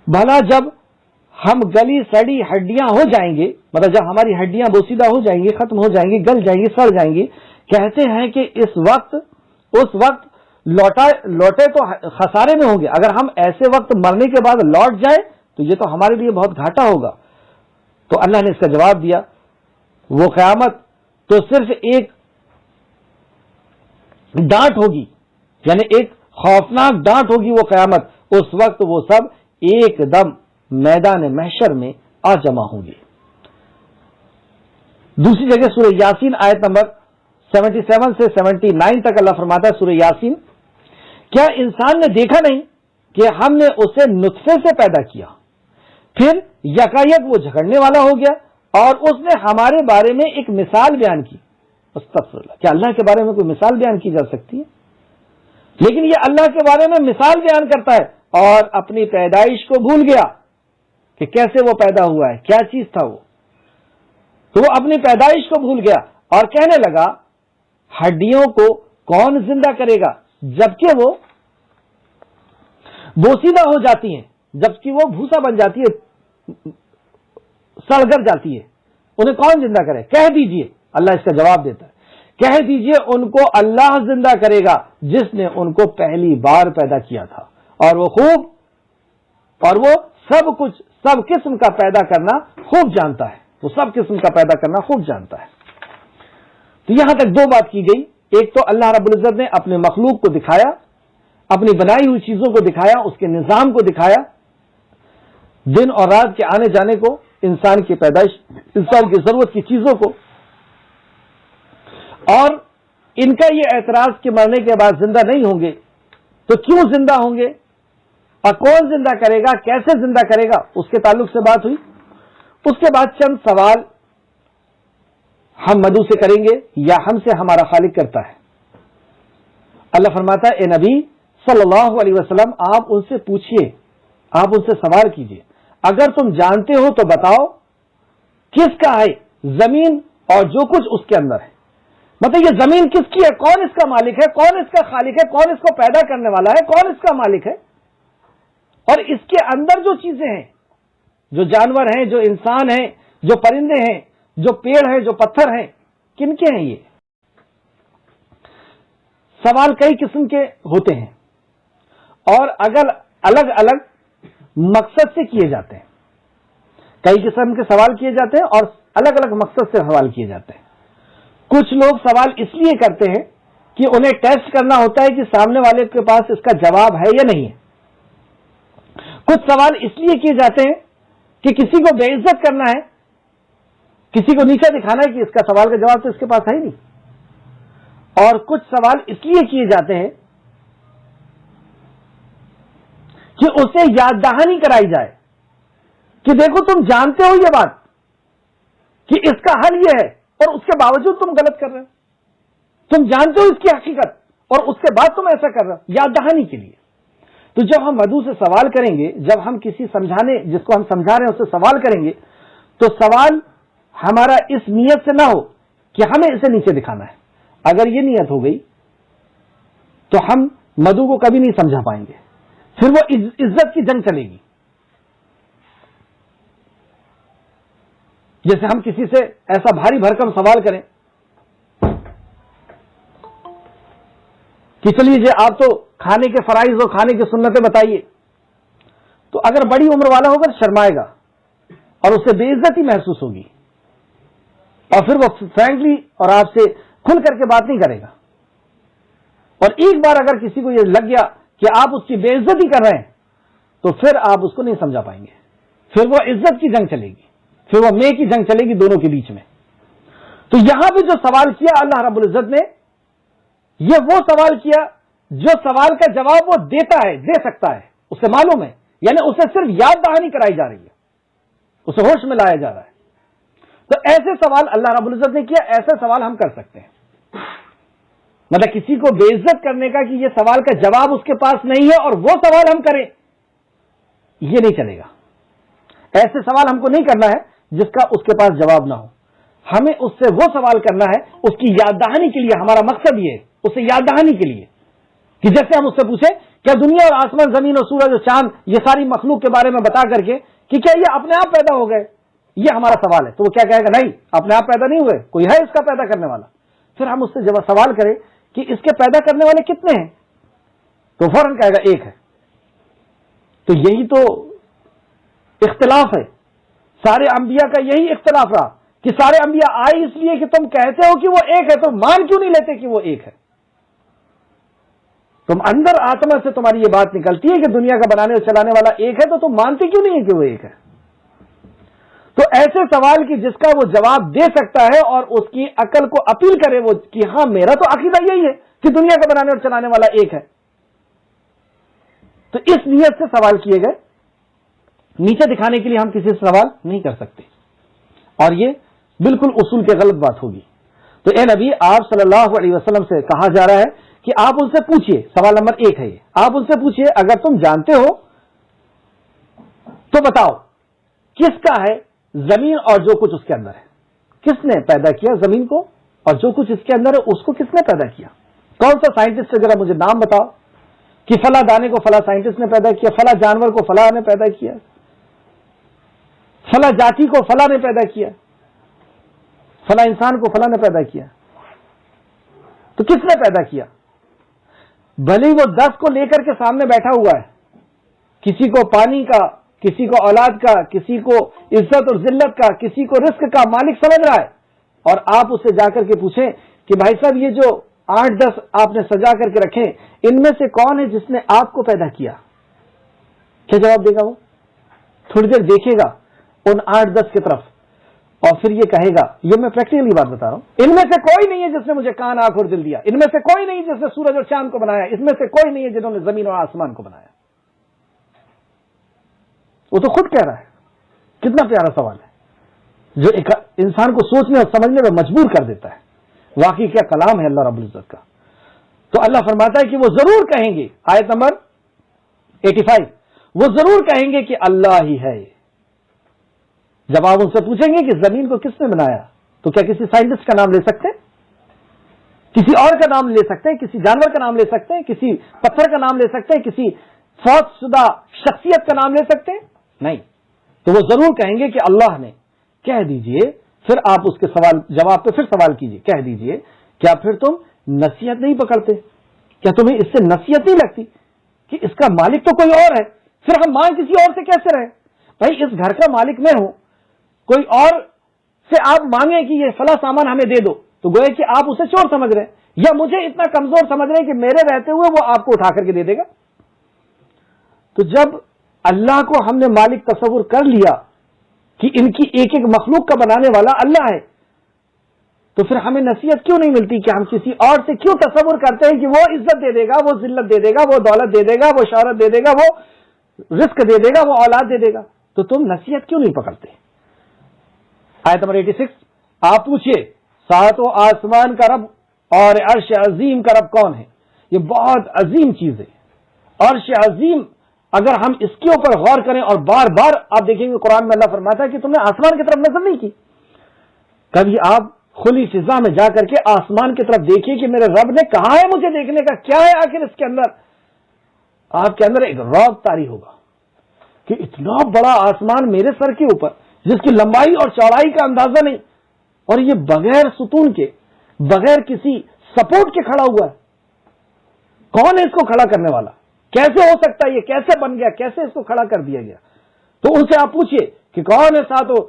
بھلا جب ہم گلی سڑی ہڈیاں ہو جائیں گے، مطلب جب ہماری ہڈیاں بوسیدہ ہو جائیں گی، ختم ہو جائیں گی، گل جائیں گی، سڑ جائیں گی، کہتے ہیں کہ اس وقت لوٹے تو خسارے میں ہوں گے۔ اگر ہم ایسے وقت مرنے کے بعد لوٹ جائیں تو یہ تو ہمارے لیے بہت گھاٹا ہوگا۔ تو اللہ نے اس کا جواب دیا، وہ قیامت تو صرف ایک ڈانٹ ہوگی، یعنی ایک خوفناک ڈانٹ ہوگی وہ قیامت، اس وقت وہ سب ایک دم میدان محشر میں آ جمع ہوں گے۔ دوسری جگہ سورہ یاسین آیت نمبر 77 سے 79 تک اللہ فرماتا ہے، سورہ یاسین، کیا انسان نے دیکھا نہیں کہ ہم نے اسے نطفے سے پیدا کیا، پھر یکایک وہ جھگڑنے والا ہو گیا، اور اس نے ہمارے بارے میں ایک مثال بیان کی۔ استغفر اللہ، کیا اللہ کے بارے میں کوئی مثال بیان کی جا سکتی ہے؟ لیکن یہ اللہ کے بارے میں مثال بیان کرتا ہے اور اپنی پیدائش کو بھول گیا کہ کیسے وہ پیدا ہوا ہے، کیا چیز تھا وہ، تو وہ اپنی پیدائش کو بھول گیا اور کہنے لگا ہڈیوں کو کون زندہ کرے گا جبکہ وہ بوسیدہ ہو جاتی ہیں، جبکہ وہ بھوسا بن جاتی ہے، سڑ گل جاتی ہے، انہیں کون زندہ کرے؟ کہہ دیجئے، اللہ اس کا جواب دیتا ہے، کہہ دیجئے ان کو اللہ زندہ کرے گا جس نے ان کو پہلی بار پیدا کیا تھا، اور وہ سب کچھ، سب قسم کا پیدا کرنا خوب جانتا ہے، وہ سب قسم کا پیدا کرنا خوب جانتا ہے۔ تو یہاں تک دو بات کی گئی، ایک تو اللہ رب العزت نے اپنے مخلوق کو دکھایا، اپنی بنائی ہوئی چیزوں کو دکھایا، اس کے نظام کو دکھایا، دن اور رات کے آنے جانے کو، انسان کی پیدائش، انسان کی ضرورت کی چیزوں کو، اور ان کا یہ اعتراض کہ مرنے کے بعد زندہ نہیں ہوں گے، تو کیوں زندہ ہوں گے؟ اور کون زندہ کرے گا، کیسے زندہ کرے گا، اس کے تعلق سے بات ہوئی۔ اس کے بعد چند سوال ہم مدعو سے کریں گے یا ہم سے ہمارا خالق کرتا ہے۔ اللہ فرماتا ہے اے نبی صلی اللہ علیہ وسلم آپ ان سے پوچھئے، آپ ان سے سوال کیجئے، اگر تم جانتے ہو تو بتاؤ کس کا ہے زمین اور جو کچھ اس کے اندر ہے۔ مطلب یہ زمین کس کی ہے، کون اس کا مالک ہے، کون اس کا خالق ہے، کون اس کو پیدا کرنے والا ہے، کون اس کا مالک ہے، اور اس کے اندر جو چیزیں ہیں، جو جانور ہیں، جو انسان ہیں، جو پرندے ہیں، جو پیڑ ہیں، جو پتھر ہیں، کن کے ہیں یہ؟ سوال کئی قسم کے ہوتے ہیں اور اگر الگ الگ مقصد سے کیے جاتے ہیں، کئی قسم کے سوال کیے جاتے ہیں اور الگ الگ مقصد سے سوال کیے جاتے ہیں۔ کچھ لوگ سوال اس لیے کرتے ہیں کہ انہیں ٹیسٹ کرنا ہوتا ہے کہ سامنے والے کے پاس اس کا جواب ہے یا نہیں ہے۔ کچھ سوال اس لیے کیے جاتے ہیں کہ کسی کو بے عزت کرنا ہے، کسی کو نیچا دکھانا ہے کہ اس کا سوال کا جواب تو اس کے پاس ہے ہی نہیں۔ اور کچھ سوال اس لیے کیے جاتے ہیں کہ اسے یاد دہانی کرائی جائے کہ دیکھو تم جانتے ہو یہ بات کہ اس کا حل یہ ہے اور اس کے باوجود تم غلط کر رہے ہو، تم جانتے ہو اس کی حقیقت اور اس کے بعد تم ایسا کر رہے ہو، یاد دہانی کے لیے۔ تو جب ہم مدعو سے سوال کریں گے، جب ہم کسی سمجھانے جس کو ہم سمجھا رہے ہیں اس سے سوال کریں گے، تو سوال ہمارا اس نیت سے نہ ہو کہ ہمیں اسے نیچے دکھانا ہے۔ اگر یہ نیت ہو گئی تو ہم مدعو کو کبھی نہیں سمجھا پائیں گے، پھر وہ عزت کی جنگ چلے گی۔ جیسے ہم کسی سے ایسا بھاری بھرکم سوال کریں کہ چلیے جی آپ تو کھانے کے فرائض اور کھانے کی سنتیں بتائیے، تو اگر بڑی عمر والا ہوگا تو شرمائے گا اور اسے بے عزتی محسوس ہوگی اور پھر وہ فرینکلی اور آپ سے کھل کر کے بات نہیں کرے گا۔ اور ایک بار اگر کسی کو یہ لگ گیا کہ آپ اس کی بے عزتی کر رہے ہیں تو پھر آپ اس کو نہیں سمجھا پائیں گے، پھر وہ عزت کی جنگ چلے گی، پھر وہ میں کی جنگ چلے گی دونوں کے بیچ میں۔ تو یہاں پہ جو سوال کیا اللہ رب العزت نے، یہ وہ سوال کیا جو سوال کا جواب وہ دیتا ہے، دے سکتا ہے، اسے معلوم ہے، یعنی اسے صرف یاد دہانی کرائی جا رہی ہے، اسے ہوش میں لایا جا رہا ہے۔ تو ایسے سوال اللہ رب العزت نے کیا، ایسے سوال ہم کر سکتے ہیں۔ مطلب کسی کو بے عزت کرنے کا کہ یہ سوال کا جواب اس کے پاس نہیں ہے اور وہ سوال ہم کریں، یہ نہیں چلے گا۔ ایسے سوال ہم کو نہیں کرنا ہے جس کا اس کے پاس جواب نہ ہو، ہمیں اس سے وہ سوال کرنا ہے اس کی یاد دہانی کے لیے۔ ہمارا مقصد یہ ہے اسے یاد دہانی کے لیے کہ جیسے ہم اس سے پوچھیں کیا دنیا اور آسمان، زمین اور سورج اور چاند، یہ ساری مخلوق کے بارے میں بتا کر کے کہ کیا یہ اپنے آپ پیدا ہو گئے، یہ ہمارا سوال ہے، تو وہ کیا کہے گا، نہیں اپنے آپ پیدا نہیں ہوئے، کوئی ہے اس کا پیدا کرنے والا۔ پھر ہم اس سے جب سوال کریں کہ اس کے پیدا کرنے والے کتنے ہیں، تو فوراً کہے گا ایک ہے۔ تو یہی تو اختلاف ہے، سارے انبیاء کا یہی اختلاف رہا کہ سارے انبیاء آئے اس لیے کہ تم کہتے ہو کہ وہ ایک ہے، تو مان کیوں نہیں لیتے کہ وہ ایک ہے؟ تم اندر آتما سے تمہاری یہ بات نکلتی ہے کہ دنیا کا بنانے اور چلانے والا ایک ہے، تو تم مانتے کیوں نہیں ہے کہ وہ ایک ہے؟ تو ایسے سوال کی جس کا وہ جواب دے سکتا ہے اور اس کی عقل کو اپیل کرے وہ کہ ہاں میرا تو عقیدہ یہی ہے کہ دنیا کا بنانے اور چلانے والا ایک ہے، تو اس نیت سے سوال کیے گئے۔ نیچے دکھانے کے لیے ہم کسی سے سوال نہیں کر سکتے، اور یہ بالکل اصول کے غلط بات ہوگی۔ تو اے نبی آپ صلی اللہ علیہ وسلم سے کہا جا رہا ہے کہ آپ ان سے پوچھئے، سوال نمبر 1 ہے یہ، آپ ان سے پوچھئے اگر تم جانتے ہو تو بتاؤ کس کا ہے زمین اور جو کچھ اس کے اندر ہے، کس نے پیدا کیا زمین کو اور جو کچھ اس کے اندر ہے اس کو کس نے پیدا کیا؟ کون سا سائنٹسٹ ہے، ذرا مجھے نام بتاؤ کہ فلاں دانے کو فلاں سائنٹسٹ نے پیدا کیا، فلاں جانور کو فلاں نے پیدا کیا، فلاں جاتی کو فلاں نے پیدا کیا، فلاں انسان کو فلاں نے پیدا کیا۔ تو کس نے پیدا کیا؟ بھلے وہ 10 کو لے کر کے سامنے بیٹھا ہوا ہے، کسی کو پانی کا، کسی کو اولاد کا، کسی کو عزت اور ذلت کا، کسی کو رزق کا مالک سمجھ رہا ہے، اور آپ اسے جا کر کے پوچھیں کہ بھائی صاحب یہ جو 8-10 آپ نے سجا کر کے رکھے ان میں سے کون ہے جس نے آپ کو پیدا کیا؟ کیا جواب دے گا وہ؟ تھوڑی دیر دیکھے گا ان 8-10 کی طرف اور پھر یہ کہے گا، یہ میں پریکٹیکلی بات بتا رہا ہوں، ان میں سے کوئی نہیں ہے جس نے مجھے کان، آنکھ اور دل دیا، ان میں سے کوئی نہیں جس نے سورج اور چاند کو بنایا، اس میں سے کوئی نہیں ہے جنہوں نے زمین اور آسمان کو بنایا۔ وہ تو خود کہہ رہا ہے. کتنا پیارا سوال ہے جو ایک انسان کو سوچنے اور سمجھنے میں مجبور کر دیتا ہے. واقعی کیا کلام ہے اللہ رب العزت کا. تو اللہ فرماتا ہے کہ وہ ضرور کہیں گے, آیت نمبر 85, وہ ضرور کہیں گے کہ اللہ ہی ہے. جب آپ ان سے پوچھیں گے کہ زمین کو کس نے بنایا, تو کیا کسی سائنٹسٹ کا نام لے سکتے ہیں, کسی اور کا نام لے سکتے ہیں, کسی جانور کا نام لے سکتے ہیں, کسی پتھر کا نام لے سکتے ہیں, کسی فوت شدہ شخصیت کا نام لے سکتے ہیں؟ نہیں. تو وہ ضرور کہیں گے کہ اللہ نے. کہہ دیجئے, پھر آپ اس کے سوال جواب پہ پھر سوال کیجئے, کہہ دیجئے کیا پھر تم نصیحت نہیں پکڑتے؟ کیا تمہیں اس سے نصیحت نہیں لگتی کہ اس کا مالک تو کوئی اور ہے, پھر ہم مانگ کسی اور سے کیسے رہے؟ بھائی اس گھر کا مالک میں ہوں, کوئی اور سے آپ مانگیں کہ یہ فلاں سامان ہمیں دے دو, تو گویا کہ آپ اسے چور سمجھ رہے ہیں, یا مجھے اتنا کمزور سمجھ رہے ہیں کہ میرے رہتے ہوئے وہ آپ کو اٹھا کر کے دے دے گا. تو جب اللہ کو ہم نے مالک تصور کر لیا کہ ان کی ایک ایک مخلوق کا بنانے والا اللہ ہے, تو پھر ہمیں نصیحت کیوں نہیں ملتی کہ ہم کسی اور سے کیوں تصور کرتے ہیں کہ وہ عزت دے دے گا, وہ ذلت دے دے گا, وہ دولت دے دے گا, وہ شہرت دے دے گا, وہ رزق دے دے گا, وہ اولاد دے دے گا. تو تم نصیحت کیوں نہیں پکڑتے؟ آیت نمبر 86, آپ پوچھئے ساتوں آسمان کا رب اور عرش عظیم کا رب کون ہے؟ یہ بہت عظیم چیز ہے. عرش عظیم, اگر ہم اس کے اوپر غور کریں, اور بار بار آپ دیکھیں گے قرآن میں اللہ فرماتا ہے کہ تم نے آسمان کی طرف نظر نہیں کی. کبھی آپ کھلی فضا میں جا کر کے آسمان کی طرف دیکھیے کہ میرے رب نے کہا ہے مجھے دیکھنے کا, کیا ہے آخر اس کے اندر. آپ کے اندر ایک رعب طاری ہوگا کہ اتنا بڑا آسمان میرے سر کے اوپر, جس کی لمبائی اور چوڑائی کا اندازہ نہیں, اور یہ بغیر ستون کے, بغیر کسی سپورٹ کے کھڑا ہوا ہے. کون ہے اس کو کھڑا کرنے والا؟ کیسے ہو سکتا ہے, یہ کیسے بن گیا, کیسے اس کو کھڑا کر دیا گیا؟ تو ان سے آپ پوچھئے کہ کون ہے ساتوں,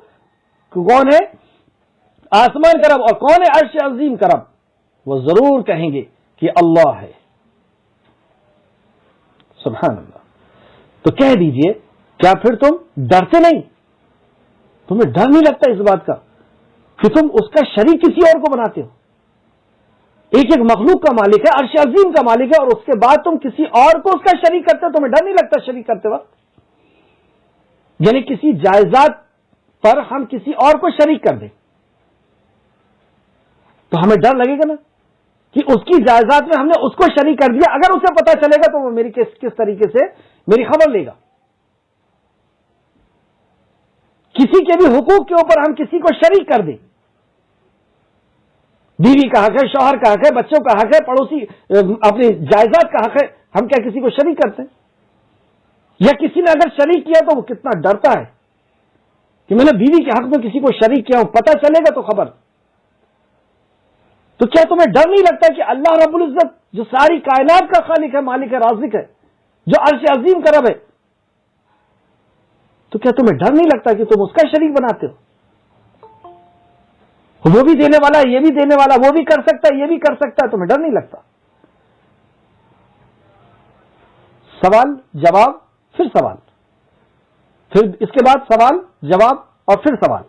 کون ہے آسمان کا رب اور کون ہے عرش عظیم کا رب؟ وہ ضرور کہیں گے کہ اللہ ہے. سبحان اللہ. تو کہہ دیجئے کیا پھر تم ڈرتے نہیں؟ تمہیں ڈر نہیں لگتا اس بات کا کہ تم اس کا شریک کسی اور کو بناتے ہو؟ ایک ایک مخلوق کا مالک ہے, عرش عظیم کا مالک ہے, اور اس کے بعد تم کسی اور کو اس کا شریک کرتے ہو. تمہیں ڈر نہیں لگتا شریک کرتے وقت؟ یعنی کسی جائیداد پر ہم کسی اور کو شریک کر دیں تو ہمیں ڈر لگے گا نا کہ اس کی جائیداد میں ہم نے اس کو شریک کر دیا, اگر اسے پتا چلے گا تو وہ میری کس طریقے سے میری خبر لے گا. کسی کے بھی حقوق کے اوپر ہم کسی کو شریک کر دیں, بیوی کا حق ہے, شوہر کا حق ہے, بچوں کا حق ہے, پڑوسی اپنی جائیداد کا حق ہے, ہم کیا کسی کو شریک کرتے ہیں؟ یا کسی نے اگر شریک کیا تو وہ کتنا ڈرتا ہے کہ میں نے بیوی کے حق میں کسی کو شریک کیا ہوں, پتہ چلے گا تو خبر. تو کیا تمہیں ڈر نہیں لگتا کہ اللہ رب العزت جو ساری کائنات کا خالق ہے, مالک ہے, رازق ہے, جو عرش عظیم کا رب ہے, تو کیا تمہیں ڈر نہیں لگتا کہ تم اس کا شریک بناتے ہو؟ وہ بھی دینے والا ہے, یہ بھی دینے والا, وہ بھی کر سکتا ہے, یہ بھی کر سکتا ہے, تمہیں ڈر نہیں لگتا؟ سوال جواب پھر سوال, پھر اس کے بعد سوال جواب اور پھر سوال.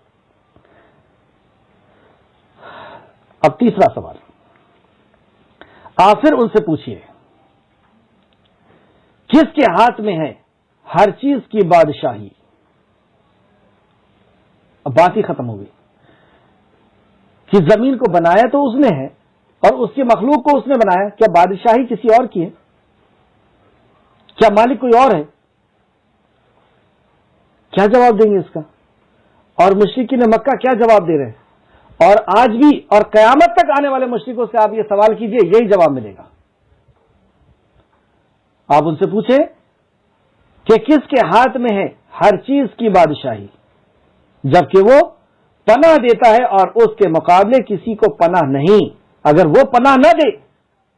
اب تیسرا سوال, آپ پھر ان سے پوچھئے کس کے ہاتھ میں ہے ہر چیز کی بادشاہی؟ اب بات ہی ختم ہو گئی کہ زمین کو بنایا تو اس نے ہے اور اس کی مخلوق کو اس نے بنایا, کیا بادشاہی کسی اور کی ہے؟ کیا مالک کوئی اور ہے؟ کیا جواب دیں گے اس کا؟ اور مشرکین مکہ کیا جواب دے رہے ہیں؟ اور آج بھی اور قیامت تک آنے والے مشرکوں سے آپ یہ سوال کیجئے, یہی جواب ملے گا. آپ ان سے پوچھیں کہ کس کے ہاتھ میں ہے ہر چیز کی بادشاہی, جبکہ وہ پناہ دیتا ہے اور اس کے مقابلے کسی کو پناہ نہیں. اگر وہ پناہ نہ دے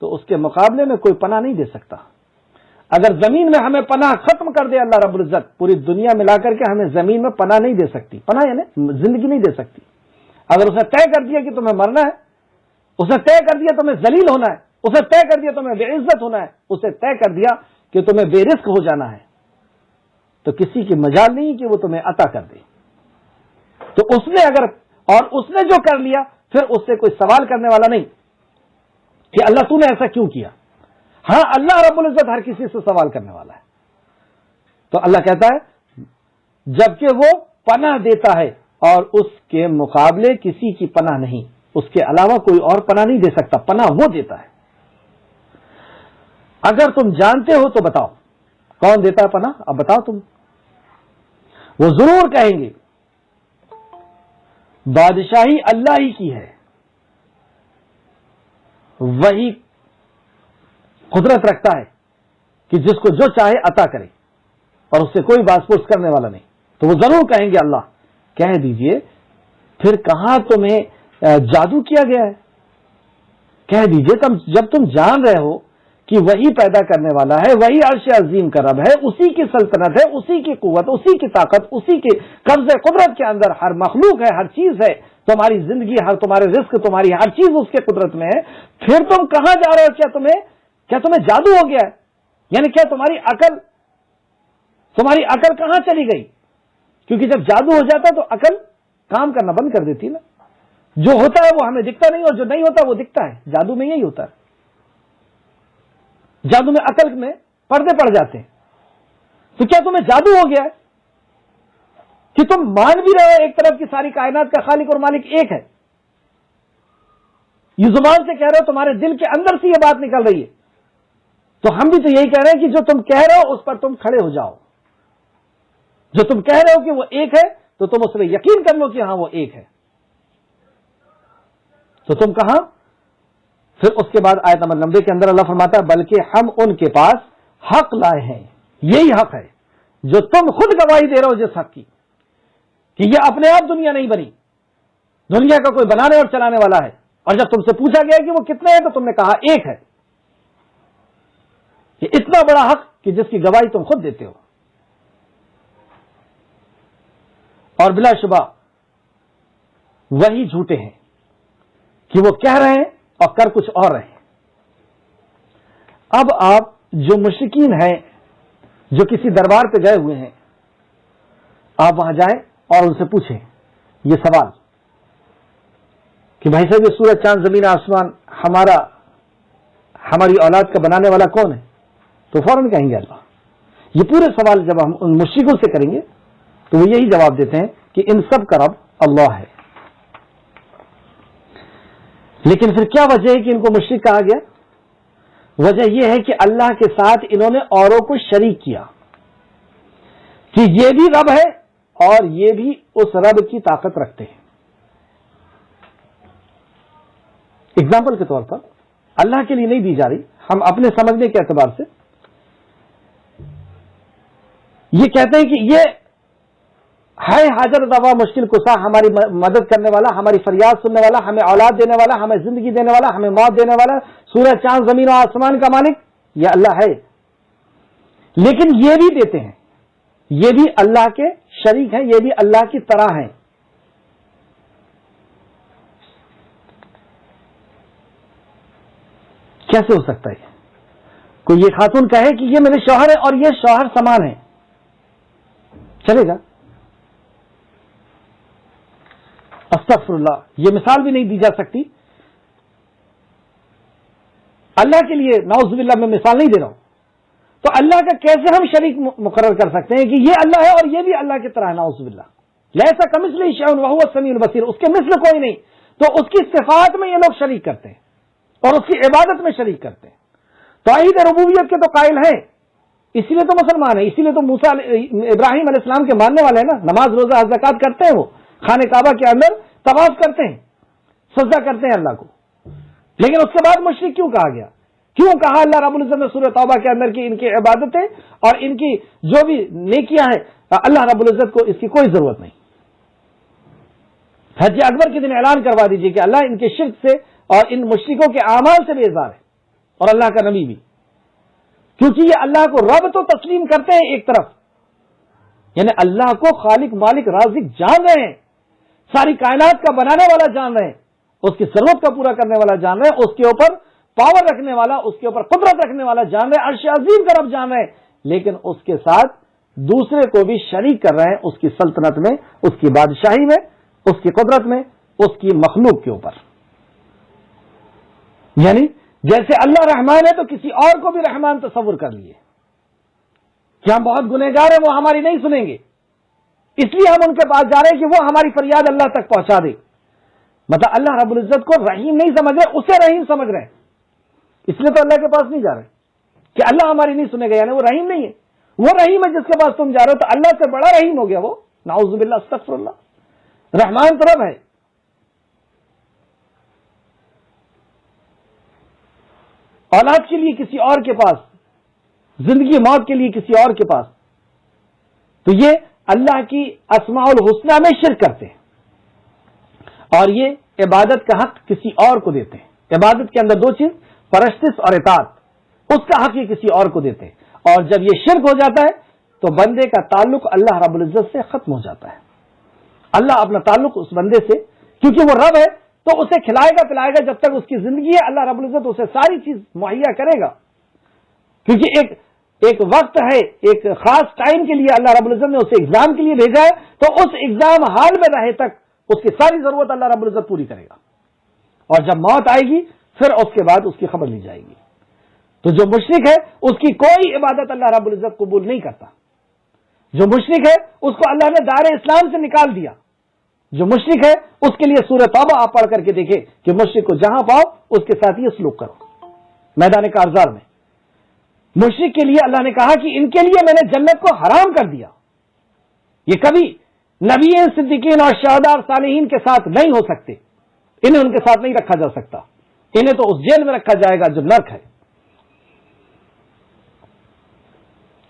تو اس کے مقابلے میں کوئی پناہ نہیں دے سکتا. اگر زمین میں ہمیں پناہ ختم کر دے اللہ رب العزت, پوری دنیا ملا کر کے ہمیں زمین میں پناہ نہیں دے سکتی. پناہ یعنی زندگی نہیں دے سکتی. اگر اسے طے کر دیا کہ تمہیں مرنا ہے, اسے طے کر دیا تمہیں ذلیل ہونا ہے, اسے طے کر دیا تمہیں بے عزت ہونا ہے, اسے طے کر دیا کہ تمہیں بے رزق ہو جانا ہے, تو کسی کی مجال نہیں کہ وہ تمہیں عطا کر دے. تو اس نے اگر, اور اس نے جو کر لیا, پھر اس سے کوئی سوال کرنے والا نہیں کہ اللہ تو نے ایسا کیوں کیا. ہاں اللہ رب العزت ہر کسی سے سوال کرنے والا ہے. تو اللہ کہتا ہے جبکہ وہ پناہ دیتا ہے اور اس کے مقابلے کسی کی پناہ نہیں، اس کے علاوہ کوئی اور پناہ نہیں دے سکتا، پناہ وہ دیتا ہے۔ اگر تم جانتے ہو تو بتاؤ کون دیتا ہے پناہ، اب بتاؤ تم۔ وہ ضرور کہیں گے بادشاہی اللہ ہی کی ہے، وہی قدرت رکھتا ہے کہ جس کو جو چاہے عطا کرے اور اس سے کوئی باز پرس کرنے والا نہیں۔ تو وہ ضرور کہیں گے اللہ۔ کہہ دیجئے پھر کہاں تمہیں جادو کیا گیا ہے؟ کہہ دیجئے جب تم جان رہے ہو کہ وہی پیدا کرنے والا ہے، وہی عرش عظیم کا رب ہے، اسی کی سلطنت ہے، اسی کی قوت، اسی کی طاقت، اسی کے قبض قدرت کے اندر ہر مخلوق ہے، ہر چیز ہے، تمہاری زندگی، ہر تمہارے رزق، تمہاری ہر چیز اس کے قدرت میں ہے، پھر تم کہاں جا رہے ہو؟ کیا تمہیں جادو ہو گیا ہے؟ یعنی کیا تمہاری عقل کہاں چلی گئی؟ کیونکہ جب جادو ہو جاتا تو عقل کام کرنا بند کر دیتی نا۔ جو ہوتا ہے وہ ہمیں دکھتا نہیں اور جو نہیں ہوتا وہ دکھتا ہے۔ جادو میں یہی ہوتا ہے، جادو میں عقل میں پردے پڑ جاتے ہیں۔ تو کیا تمہیں جادو ہو گیا ہے کہ تم مان بھی رہے ہو ایک طرف کی ساری کائنات کا خالق اور مالک ایک ہے، یہ زبان سے کہہ رہے ہو، تمہارے دل کے اندر سے یہ بات نکل رہی ہے، تو ہم بھی تو یہی کہہ رہے ہیں کہ جو تم کہہ رہے ہو اس پر تم کھڑے ہو جاؤ۔ جو تم کہہ رہے ہو کہ وہ ایک ہے تو تم اس میں یقین کر لو کہ ہاں وہ ایک ہے۔ تو تم کہاں؟ پھر اس کے بعد آیت نمبر 90 کے اندر اللہ فرماتا ہے بلکہ ہم ان کے پاس حق لائے ہیں، یہی حق ہے جو تم خود گواہی دے رہے ہو جس حق کی، کہ یہ اپنے آپ دنیا نہیں بنی، دنیا کا کوئی بنانے اور چلانے والا ہے، اور جب تم سے پوچھا گیا کہ وہ کتنے ہیں تو تم نے کہا ایک ہے۔ یہ اتنا بڑا حق کہ جس کی گواہی تم خود دیتے ہو۔ اور بلا شبہ وہی جھوٹے ہیں کہ وہ کہہ رہے ہیں اور کر کچھ اور رہے ہیں۔ اب آپ جو مشرکین ہیں جو کسی دربار پہ گئے ہوئے ہیں، آپ وہاں جائیں اور ان سے پوچھیں یہ سوال کہ بھائی صاحب یہ سورج چاند زمین آسمان ہماری اولاد کا بنانے والا کون ہے؟ تو فوراً کہیں گے اللہ۔ یہ پورے سوال جب ہم ان مشرکوں سے کریں گے تو وہ یہی جواب دیتے ہیں کہ ان سب کا رب اللہ ہے۔ لیکن پھر کیا وجہ ہے کہ ان کو مشرک کہا گیا؟ وجہ یہ ہے کہ اللہ کے ساتھ انہوں نے اوروں کو شریک کیا کہ یہ بھی رب ہے اور یہ بھی اس رب کی طاقت رکھتے ہیں۔ اگزامپل کے طور پر اللہ کے لیے نہیں دی جا رہی، ہم اپنے سمجھنے کے اعتبار سے یہ کہتے ہیں کہ یہ ہے حاجت روا مشکل کشا، ہماری مدد کرنے والا، ہماری فریاد سننے والا، ہمیں اولاد دینے والا، ہمیں زندگی دینے والا، ہمیں موت دینے والا، سورج چاند زمین و آسمان کا مالک یہ اللہ ہے۔ لیکن یہ بھی دیتے ہیں، یہ بھی اللہ کے شریک ہیں، یہ بھی اللہ کی طرح ہیں۔ کیسے ہو سکتا ہے؟ کوئی یہ خاتون کہے کہ یہ میرے شوہر ہے اور یہ شوہر سمان ہے، چلے گا؟ استغفر اللہ، یہ مثال بھی نہیں دی جا سکتی۔ اللہ کے لیے نعوذ باللہ میں مثال نہیں دے رہا ہوں، تو اللہ کا کیسے ہم شریک مقرر کر سکتے ہیں کہ یہ اللہ ہے اور یہ بھی اللہ کی طرح ہے؟ نعوذ باللہ، لیسا کمثلہ شیء وہو السمیع البصیر، اس کے مثل کوئی نہیں۔ تو اس کی صفات میں یہ لوگ شریک کرتے ہیں اور اس کی عبادت میں شریک کرتے ہیں۔ توحید ربوبیت کے تو قائل ہیں، اسی لیے تو مسلمان ہیں، اسی لیے تو موسیٰ ابراہیم علیہ السلام کے ماننے والے ہیں نا، نماز روزہ حج زکات کرتے ہیں، وہ خانہ کعبہ کے اندر طواف کرتے ہیں، سجدہ کرتے ہیں اللہ کو۔ لیکن اس کے بعد مشرک کیوں کہا گیا؟ کیوں کہا اللہ رب العزت نے سورہ توبہ کے اندر کہ ان کی عبادتیں اور ان کی جو بھی نیکیاں ہیں اللہ رب العزت کو اس کی کوئی ضرورت نہیں؟ حج اکبر کے دن اعلان کروا دیجئے کہ اللہ ان کے شرک سے اور ان مشرکوں کے اعمال سے بیزار ہے، اور اللہ کا نبی بھی، کیونکہ یہ اللہ کو رب تو تسلیم کرتے ہیں ایک طرف، یعنی اللہ کو خالق مالک رازق جان رہے ہیں، ساری کائنات کا بنانے والا جان رہے ہیں، اس کی ضرورت کا پورا کرنے والا جان رہے ہیں، اس کے اوپر پاور رکھنے والا، اس کے اوپر قدرت رکھنے والا جان رہے ہیں، عرش عظیم کا رب جان رہے ہیں، لیکن اس کے ساتھ دوسرے کو بھی شریک کر رہے ہیں اس کی سلطنت میں، اس کی بادشاہی میں، اس کی قدرت میں، اس کی مخلوق کے اوپر۔ یعنی جیسے اللہ رحمان ہے تو کسی اور کو بھی رحمان تصور کر لیے کہ ہم بہت گنہگار ہیں، وہ ہماری نہیں سنیں گے، اس لیے ہم ان کے پاس جا رہے ہیں کہ وہ ہماری فریاد اللہ تک پہنچا دے. مطلب اللہ رب العزت کو رحیم نہیں سمجھ رہے, اسے رحیم سمجھ رہے ہیں, اس لیے تو اللہ کے پاس نہیں جا رہے کہ اللہ ہماری نہیں سنے گا, یعنی وہ رحیم نہیں ہے. وہ رحیم ہے جس کے پاس تم جا رہے ہو, تو اللہ سے بڑا رحیم ہو گیا وہ, نعوذ باللہ استغفر اللہ. رحمان تو رب ہے. اولاد کے لیے کسی اور کے پاس, زندگی موت کے لیے کسی اور کے پاس, تو یہ اللہ کی اسماء الحسنہ میں شرک کرتے ہیں, اور یہ عبادت کا حق کسی اور کو دیتے ہیں. عبادت کے اندر دو چیز, پرستش اور اطاعت, اس کا حق یہ کسی اور کو دیتے ہیں. اور جب یہ شرک ہو جاتا ہے تو بندے کا تعلق اللہ رب العزت سے ختم ہو جاتا ہے. اللہ اپنا تعلق اس بندے سے, کیونکہ وہ رب ہے تو اسے کھلائے گا پلائے گا جب تک اس کی زندگی ہے. اللہ رب العزت اسے ساری چیز مہیا کرے گا, کیونکہ ایک وقت ہے, ایک خاص ٹائم کے لیے اللہ رب العزت نے اسے ایگزام کے لیے بھیجا ہے, تو اس ایگزام حال میں رہے تک اس کی ساری ضرورت اللہ رب العزت پوری کرے گا. اور جب موت آئے گی پھر اس کے بعد اس کی خبر لی جائے گی. تو جو مشرک ہے اس کی کوئی عبادت اللہ رب العزت قبول نہیں کرتا. جو مشرک ہے اس کو اللہ نے دائرہ اسلام سے نکال دیا. جو مشرک ہے اس کے لیے سورہ توبہ آپ پڑھ کر کے دیکھیں کہ مشرک کو جہاں پاؤ اس کے ساتھ یہ سلوک کرو. میدان کارزار میں مشرک کے لیے اللہ نے کہا کہ ان کے لیے میں نے جنت کو حرام کر دیا. یہ کبھی نبیین, صدیقین اور شہداء اور صالحین کے ساتھ نہیں ہو سکتے. انہیں ان کے ساتھ نہیں رکھا جا سکتا. انہیں تو اس جیل میں رکھا جائے گا جو نرک ہے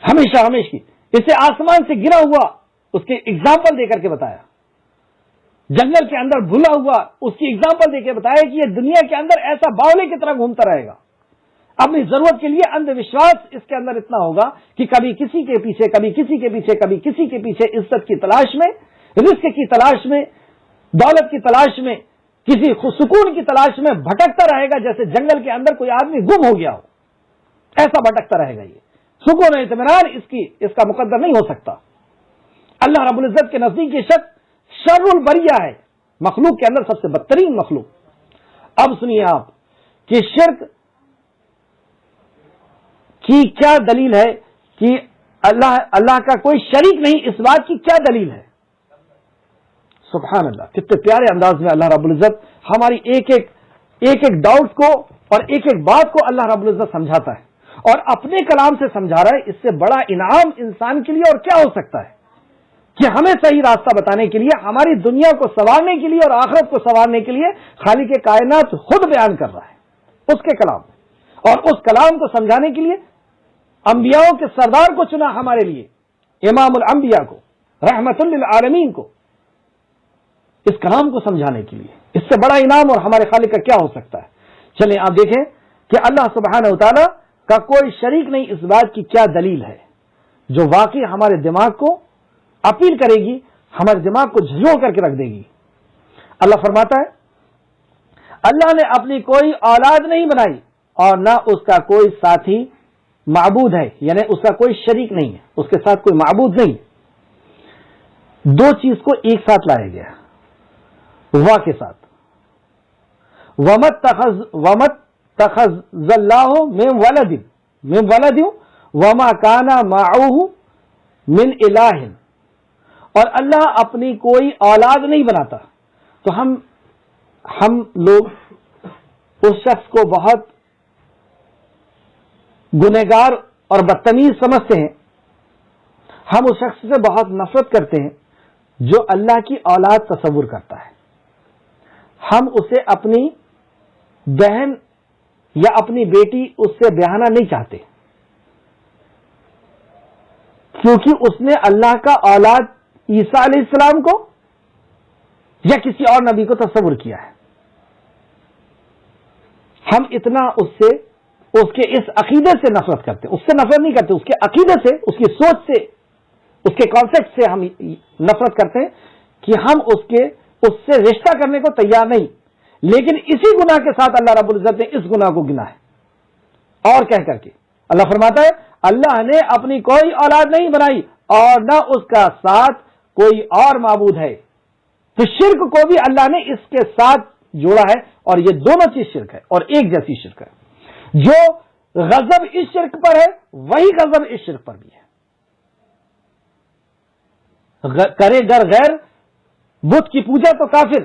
ہمیشہ ہمیشہ. اسے آسمان سے گرا ہوا اس کے اگزامپل دے کر کے بتایا, جنگل کے اندر بھولا ہوا اس کی اگزامپل دے کے بتایا کہ یہ دنیا کے اندر ایسا باولے کی طرح گھومتا رہے گا. اپنی ضرورت کے لیے اندھ وشواس اس کے اندر اتنا ہوگا کہ کبھی کسی کے پیچھے, کبھی کسی کے پیچھے, کبھی کسی کے پیچھے, عزت کی تلاش میں, رزق کی تلاش میں, دولت کی تلاش میں, کسی سکون کی تلاش میں بھٹکتا رہے گا جیسے جنگل کے اندر کوئی آدمی گم ہو گیا ہو. ایسا بھٹکتا رہے گا. یہ سکون و اطمینان اس کا مقدر نہیں ہو سکتا. اللہ رب العزت کے نزدیک یہ شخص شر البریہ ہے, مخلوق کے اندر سب سے بدترین مخلوق. اب سنیے آپ کہ شرک کی کیا دلیل ہے کہ اللہ کا کوئی شریک نہیں, اس بات کی کیا دلیل ہے. سبحان اللہ, کتنے پیارے انداز میں اللہ رب العزت ہماری ایک ایک ڈاؤٹ کو اور ایک ایک بات کو اللہ رب العزت سمجھاتا ہے, اور اپنے کلام سے سمجھا رہا ہے. اس سے بڑا انعام انسان کے لیے اور کیا ہو سکتا ہے کہ ہمیں صحیح راستہ بتانے کے لیے, ہماری دنیا کو سنوارنے کے لیے اور آخرت کو سنوارنے کے لیے خالق کائنات خود بیان کر رہا ہے اس کے کلام میں. اور اس کلام کو سمجھانے کے لیے انبیاءوں کے سردار کو چنا ہمارے لیے, امام الانبیاء کو, رحمت للعالمین کو, اس کلام کو سمجھانے کے لیے. اس سے بڑا انعام اور ہمارے خالق کا کیا ہو سکتا ہے. چلیں آپ دیکھیں کہ اللہ سبحانہ و تعالی کا کوئی شریک نہیں, اس بات کی کیا دلیل ہے جو واقعی ہمارے دماغ کو اپیل کرے گی, ہمارے دماغ کو جھنجھوڑ کر کے رکھ دے گی. اللہ فرماتا ہے اللہ نے اپنی کوئی اولاد نہیں بنائی اور نہ اس کا کوئی ساتھی معبود ہے, یعنی اس کا کوئی شریک نہیں ہے, اس کے ساتھ کوئی معبود نہیں. دو چیز کو ایک ساتھ لایا گیا وا کے ساتھ. ومت تخذ اللہ من ولد وما کان معه من الہ, اور اللہ اپنی کوئی اولاد نہیں بناتا. تو ہم لوگ اس شخص کو بہت گنہگار اور بدتمیز سمجھتے ہیں. ہم اس شخص سے بہت نفرت کرتے ہیں جو اللہ کی اولاد تصور کرتا ہے. ہم اسے اپنی بہن یا اپنی بیٹی اس سے بیاہنا نہیں چاہتے, کیونکہ اس نے اللہ کا اولاد عیسیٰ علیہ السلام کو یا کسی اور نبی کو تصور کیا ہے. ہم اتنا اس کے اس عقیدے سے نفرت کرتے ہیں, اس سے نفرت نہیں کرتے, اس کے عقیدے سے, اس کی سوچ سے, اس کے کانسیپٹ سے ہم نفرت کرتے ہیں کہ ہم اس سے رشتہ کرنے کو تیار نہیں. لیکن اسی گناہ کے ساتھ اللہ رب العزت نے اس گناہ کو گنا ہے. اور کہہ کر کے اللہ فرماتا ہے اللہ نے اپنی کوئی اولاد نہیں بنائی اور نہ اس کا ساتھ کوئی اور معبود ہے. تو شرک کو بھی اللہ نے اس کے ساتھ جوڑا ہے, اور یہ دونوں چیز شرک ہے اور ایک جیسی شرک ہے. جو غضب اس شرک پر ہے وہی غضب اس شرک پر بھی ہے. کرے گر غیر بت کی پوجا تو کافر.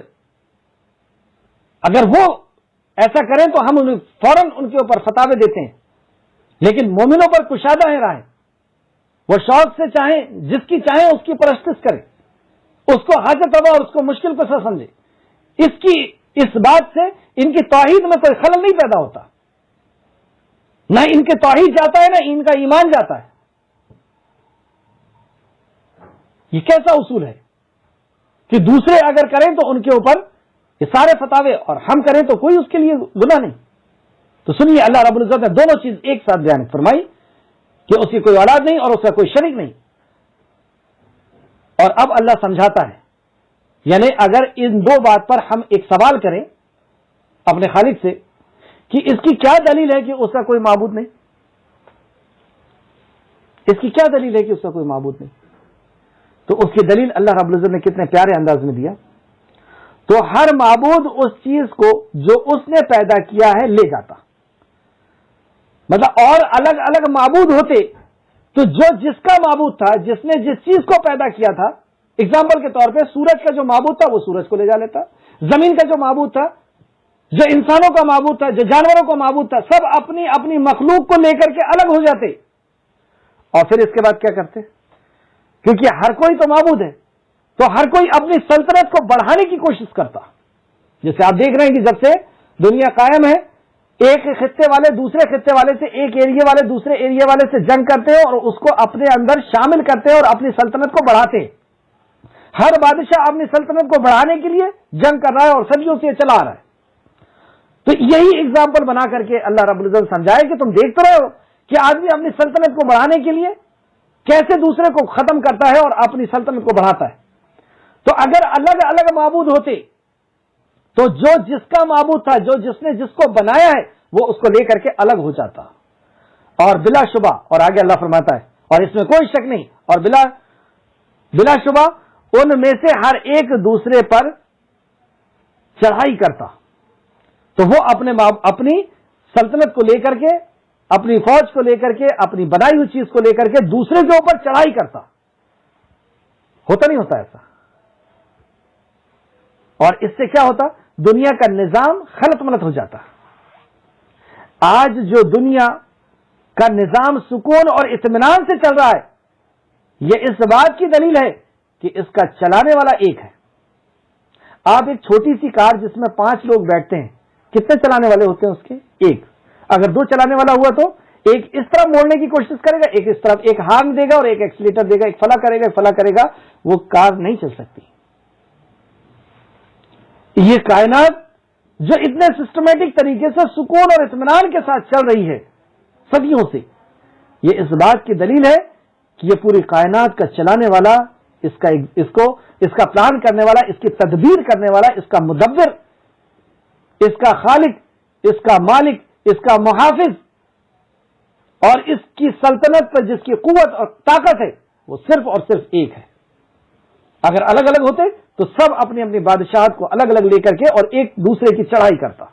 اگر وہ ایسا کریں تو ہم فوراً ان کے اوپر فتاوے دیتے ہیں. لیکن مومنوں پر کشادہ ہے راہیں. وہ شوق سے چاہیں جس کی چاہیں اس کی پرستش کریں, اس کو حاجت روا اور اس کو مشکل کشا سمجھے. اس بات سے ان کی توحید میں کوئی خلل نہیں پیدا ہوتا. نہ ان کے توحید جاتا ہے نہ ان کا ایمان جاتا ہے. یہ کیسا اصول ہے کہ دوسرے اگر کریں تو ان کے اوپر یہ سارے فتاوے اور ہم کریں تو کوئی اس کے لیے گناہ نہیں. تو سنیے, اللہ رب العزت نے دونوں چیز ایک ساتھ بیان فرمائی کہ اس کی کوئی اولاد نہیں اور اس کا کوئی شریک نہیں. اور اب اللہ سمجھاتا ہے, یعنی اگر ان دو بات پر ہم ایک سوال کریں اپنے خالق سے کہ اس کی کیا دلیل ہے کہ اس کا کوئی معبود نہیں, اس کی کیا دلیل ہے کہ اس کا کوئی معبود نہیں, تو اس کی دلیل اللہ رب العزت نے کتنے پیارے انداز میں دیا. تو ہر معبود اس چیز کو جو اس نے پیدا کیا ہے لے جاتا. مطلب اور الگ الگ معبود ہوتے تو جو جس کا معبود تھا, جس نے جس چیز کو پیدا کیا تھا, اگزامپل کے طور پہ سورج کا جو معبود تھا وہ سورج کو لے جا لیتا, زمین کا جو معبود تھا, جو انسانوں کا معبود تھا, جو جانوروں کا معبود تھا, سب اپنی اپنی مخلوق کو لے کر کے الگ ہو جاتے. اور پھر اس کے بعد کیا کرتے, کیونکہ ہر کوئی تو معبود ہے تو ہر کوئی اپنی سلطنت کو بڑھانے کی کوشش کرتا. جیسے آپ دیکھ رہے ہیں کہ جب سے دنیا قائم ہے, ایک خطے والے دوسرے خطے والے سے, ایک ایریا والے دوسرے ایریا والے سے جنگ کرتے ہیں اور اس کو اپنے اندر شامل کرتے ہیں اور اپنی سلطنت کو بڑھاتے ہیں. ہر بادشاہ اپنی سلطنت کو بڑھانے کے لیے جنگ کر رہا ہے اور صدیوں سے چلا رہا ہے. تو یہی اگزامپل بنا کر کے اللہ رب العزت سمجھائے کہ تم دیکھتے رہو کہ آدمی اپنی سلطنت کو بڑھانے کے لیے کیسے دوسرے کو ختم کرتا ہے اور اپنی سلطنت کو بڑھاتا ہے. تو اگر الگ الگ معبود ہوتے تو جو جس کا معبود تھا, جو جس نے جس کو بنایا ہے, وہ اس کو لے کر کے الگ ہو جاتا. اور بلا شبہ, اور آگے اللہ فرماتا ہے, اور اس میں کوئی شک نہیں, اور بلا شبہ ان میں سے ہر ایک دوسرے پر چڑھائی کرتا. تو وہ اپنی سلطنت کو لے کر کے, اپنی فوج کو لے کر کے, اپنی بنائی ہوئی چیز کو لے کر کے دوسرے کے اوپر چڑھائی کرتا. ہوتا نہیں ہوتا ایسا؟ اور اس سے کیا ہوتا, دنیا کا نظام خلط ملط ہو جاتا. آج جو دنیا کا نظام سکون اور اطمینان سے چل رہا ہے, یہ اس بات کی دلیل ہے کہ اس کا چلانے والا ایک ہے. آپ ایک چھوٹی سی کار جس میں 5 لوگ بیٹھتے ہیں, کتنے چلانے والے ہوتے ہیں اس کے؟ ایک. اگر 2 چلانے والا ہوا تو ایک اس طرح موڑنے کی کوشش کرے گا, ایک اس طرف, ایک ہارن دے گا اور ایک ایکسیلیٹر دے گا, ایک فلاں کرے گا, ایک فلاں کرے گا. وہ کار نہیں چل سکتی. یہ کائنات جو اتنے سسٹمیٹک طریقے سے سکون اور اطمینان کے ساتھ چل رہی ہے صدیوں سے, یہ اس بات کی دلیل ہے کہ یہ پوری کائنات کا چلانے والا, اس کا پلان کرنے والا, اس کی تدبیر کرنے والا, اس کا مدبر, اس کا خالق, اس کا مالک, اس کا محافظ, اور اس کی سلطنت پر جس کی قوت اور طاقت ہے وہ صرف اور صرف ایک ہے. اگر الگ الگ ہوتے تو سب اپنی اپنی بادشاہت کو الگ الگ لے کر کے اور ایک دوسرے کی چڑھائی کرتا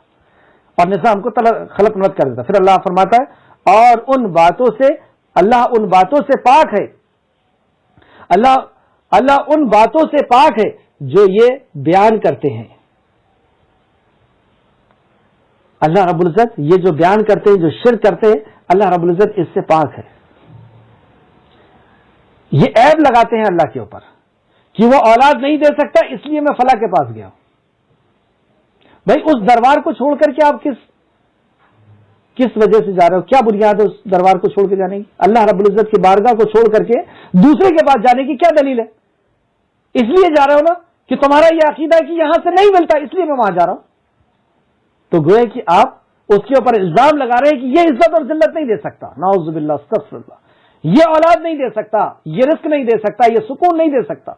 اور نظام کو خلط ملط کر دیتا. پھر اللہ فرماتا ہے اور اللہ ان باتوں سے پاک ہے, اللہ ان باتوں سے پاک ہے جو یہ بیان کرتے ہیں. اللہ رب العزت یہ جو بیان کرتے ہیں, جو شرک کرتے ہیں, اللہ رب العزت اس سے پاک ہے. یہ عیب لگاتے ہیں اللہ کے اوپر کہ وہ اولاد نہیں دے سکتا اس لیے میں فلاں کے پاس گیا ہوں. بھائی اس دربار کو چھوڑ کر کے آپ کس وجہ سے جا رہے ہو؟ کیا بنیاد ہے اس دربار کو چھوڑ کے جانے کی؟ اللہ رب العزت کی بارگاہ کو چھوڑ کر کے دوسرے کے پاس جانے کی کیا دلیل ہے؟ اس لیے جا رہے ہو نا کہ تمہارا یہ عقیدہ ہے کہ یہاں سے نہیں ملتا اس لیے میں وہاں جا رہا ہوں. تو گویا کہ آپ اس کے اوپر الزام لگا رہے ہیں کہ یہ عزت اور ذلت نہیں دے سکتا, نعوذ باللہ, استغفر اللہ, یہ اولاد نہیں دے سکتا, یہ رزق نہیں دے سکتا, یہ سکون نہیں دے سکتا,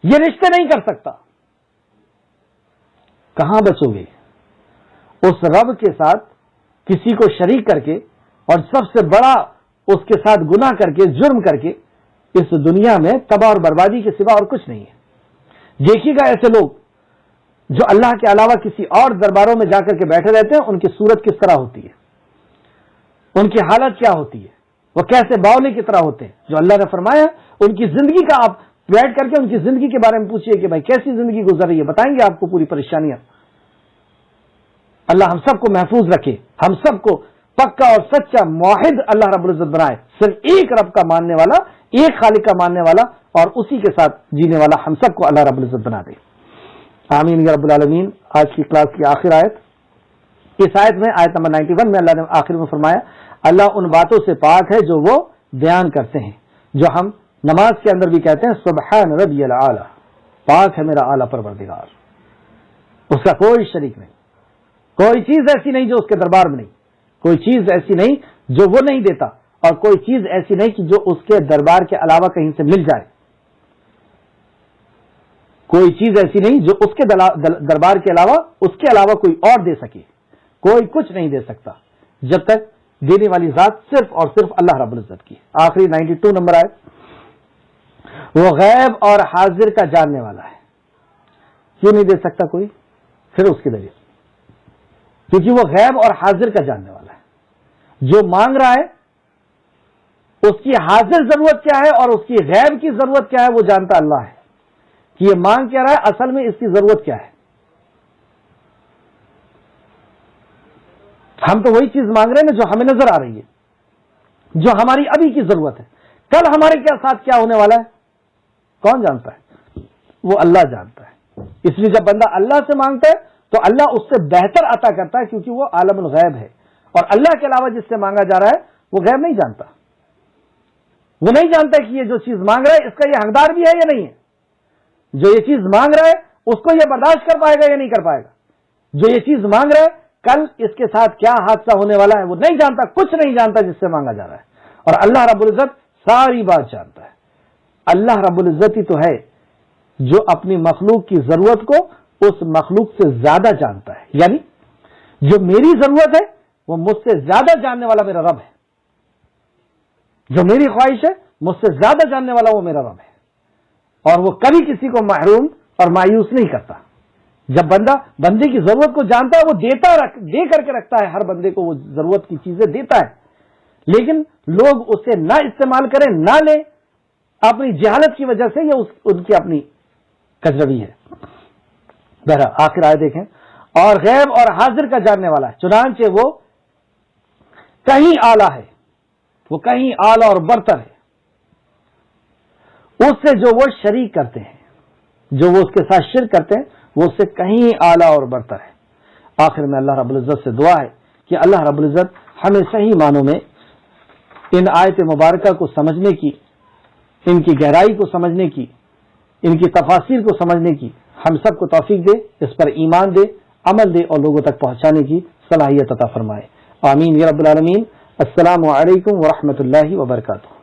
یہ رشتے نہیں کر سکتا. کہاں بچو گے اس رب کے ساتھ کسی کو شریک کر کے اور سب سے بڑا اس کے ساتھ گناہ کر کے, جرم کر کے؟ اس دنیا میں تباہ اور بربادی کے سوا اور کچھ نہیں ہے. دیکھیے گا ایسے لوگ جو اللہ کے علاوہ کسی اور درباروں میں جا کر کے بیٹھے رہتے ہیں, ان کی صورت کس طرح ہوتی ہے, ان کی حالت کیا ہوتی ہے, وہ کیسے باولی کی طرح ہوتے ہیں. جو اللہ نے فرمایا ان کی زندگی کا آپ بیٹھ کر کے ان کی زندگی کے بارے میں پوچھیے کہ بھائی کیسی زندگی گزر رہی ہے، بتائیں گے آپ کو پوری پریشانیاں۔ اللہ ہم سب کو محفوظ رکھے، ہم سب کو پکا اور سچا موحد اللہ رب العزت بنائے، صرف ایک رب کا ماننے والا، ایک خالق کا ماننے والا اور اسی کے ساتھ جینے والا ہم سب کو اللہ رب العزت بنا دے، آمین یا رب العالمین۔ آج کی کلاس کی آخر آیت، اس آیت میں آیت نمبر 91 میں اللہ نے آخر میں فرمایا اللہ ان باتوں سے پاک ہے جو وہ بیان کرتے ہیں، جو ہم نماز کے اندر بھی کہتے ہیں سبحان ربی الاعلی، پاک ہے میرا اعلیٰ پروردگار، اس کا کوئی شریک نہیں، کوئی چیز ایسی نہیں جو اس کے دربار میں نہیں، کوئی چیز ایسی نہیں جو وہ نہیں دیتا، اور کوئی چیز ایسی نہیں کہ جو اس کے دربار کے علاوہ کہیں سے مل جائے، کوئی چیز ایسی نہیں جو اس کے دربار کے علاوہ اس کے علاوہ کوئی اور دے سکے، کوئی کچھ نہیں دے سکتا جب تک دینے والی ذات صرف اور صرف اللہ رب العزت کی۔ آخری 92 نمبر آئے، وہ غیب اور حاضر کا جاننے والا ہے۔ کیوں نہیں دے سکتا کوئی؟ پھر اس کی دلیل، کیونکہ وہ غیب اور حاضر کا جاننے والا ہے، جو مانگ رہا ہے اس کی حاضر ضرورت کیا ہے اور اس کی غیب کی ضرورت کیا ہے وہ جانتا اللہ ہے، کہ یہ مانگ کیا رہا ہے، اصل میں اس کی ضرورت کیا ہے۔ ہم تو وہی چیز مانگ رہے ہیں نا جو ہمیں نظر آ رہی ہے، جو ہماری ابھی کی ضرورت ہے، کل ہمارے کیا ساتھ کیا ہونے والا ہے کون جانتا ہے؟ وہ اللہ جانتا ہے۔ اس لیے جب بندہ اللہ سے مانگتا ہے تو اللہ اس سے بہتر عطا کرتا ہے، کیونکہ وہ عالم الغیب ہے، اور اللہ کے علاوہ جس سے مانگا جا رہا ہے وہ غیب نہیں جانتا، وہ نہیں جانتا کہ یہ جو چیز مانگ رہا ہے اس کا یہ حقدار بھی ہے یا نہیں ہے، جو یہ چیز مانگ رہا ہے اس کو یہ برداشت کر پائے گا یا نہیں کر پائے گا، جو یہ چیز مانگ رہا ہے کل اس کے ساتھ کیا حادثہ ہونے والا ہے وہ نہیں جانتا، کچھ نہیں جانتا جس سے مانگا جا رہا ہے، اور اللہ رب العزت ساری بات جانتا ہے۔ اللہ رب العزت ہی تو ہے جو اپنی مخلوق کی ضرورت کو اس مخلوق سے زیادہ جانتا ہے، یعنی جو میری ضرورت ہے وہ مجھ سے زیادہ جاننے والا میرا رب ہے، جو میری خواہش ہے مجھ سے زیادہ جاننے والا وہ میرا رب ہے، اور وہ کبھی کسی کو محروم اور مایوس نہیں کرتا۔ جب بندہ بندے کی ضرورت کو جانتا ہے وہ دے کر کے رکھتا ہے، ہر بندے کو وہ ضرورت کی چیزیں دیتا ہے، لیکن لوگ اسے نہ استعمال کریں، نہ لیں، اپنی جہالت کی وجہ سے، یہ ان کی اپنی کجروی ہے۔ بہرحال آخر آئے دیکھیں، اور غیب اور حاضر کا جاننے والا ہے، چنانچہ وہ کہیں اعلیٰ ہے، وہ کہیں اعلیٰ اور برتر ہے اس سے جو وہ شریک کرتے ہیں، جو وہ اس کے ساتھ شرک کرتے ہیں وہ اس سے کہیں اعلیٰ اور برتر ہے۔ آخر میں اللہ رب العزت سے دعا ہے کہ اللہ رب العزت ہمیں صحیح معنوں میں ان آیت مبارکہ کو سمجھنے کی، ان کی گہرائی کو سمجھنے کی، ان کی تفاسیر کو سمجھنے کی ہم سب کو توفیق دے، اس پر ایمان دے، عمل دے اور لوگوں تک پہنچانے کی صلاحیت عطا فرمائے، آمین یا رب العالمین۔ السلام علیکم ورحمۃ اللہ وبرکاتہ۔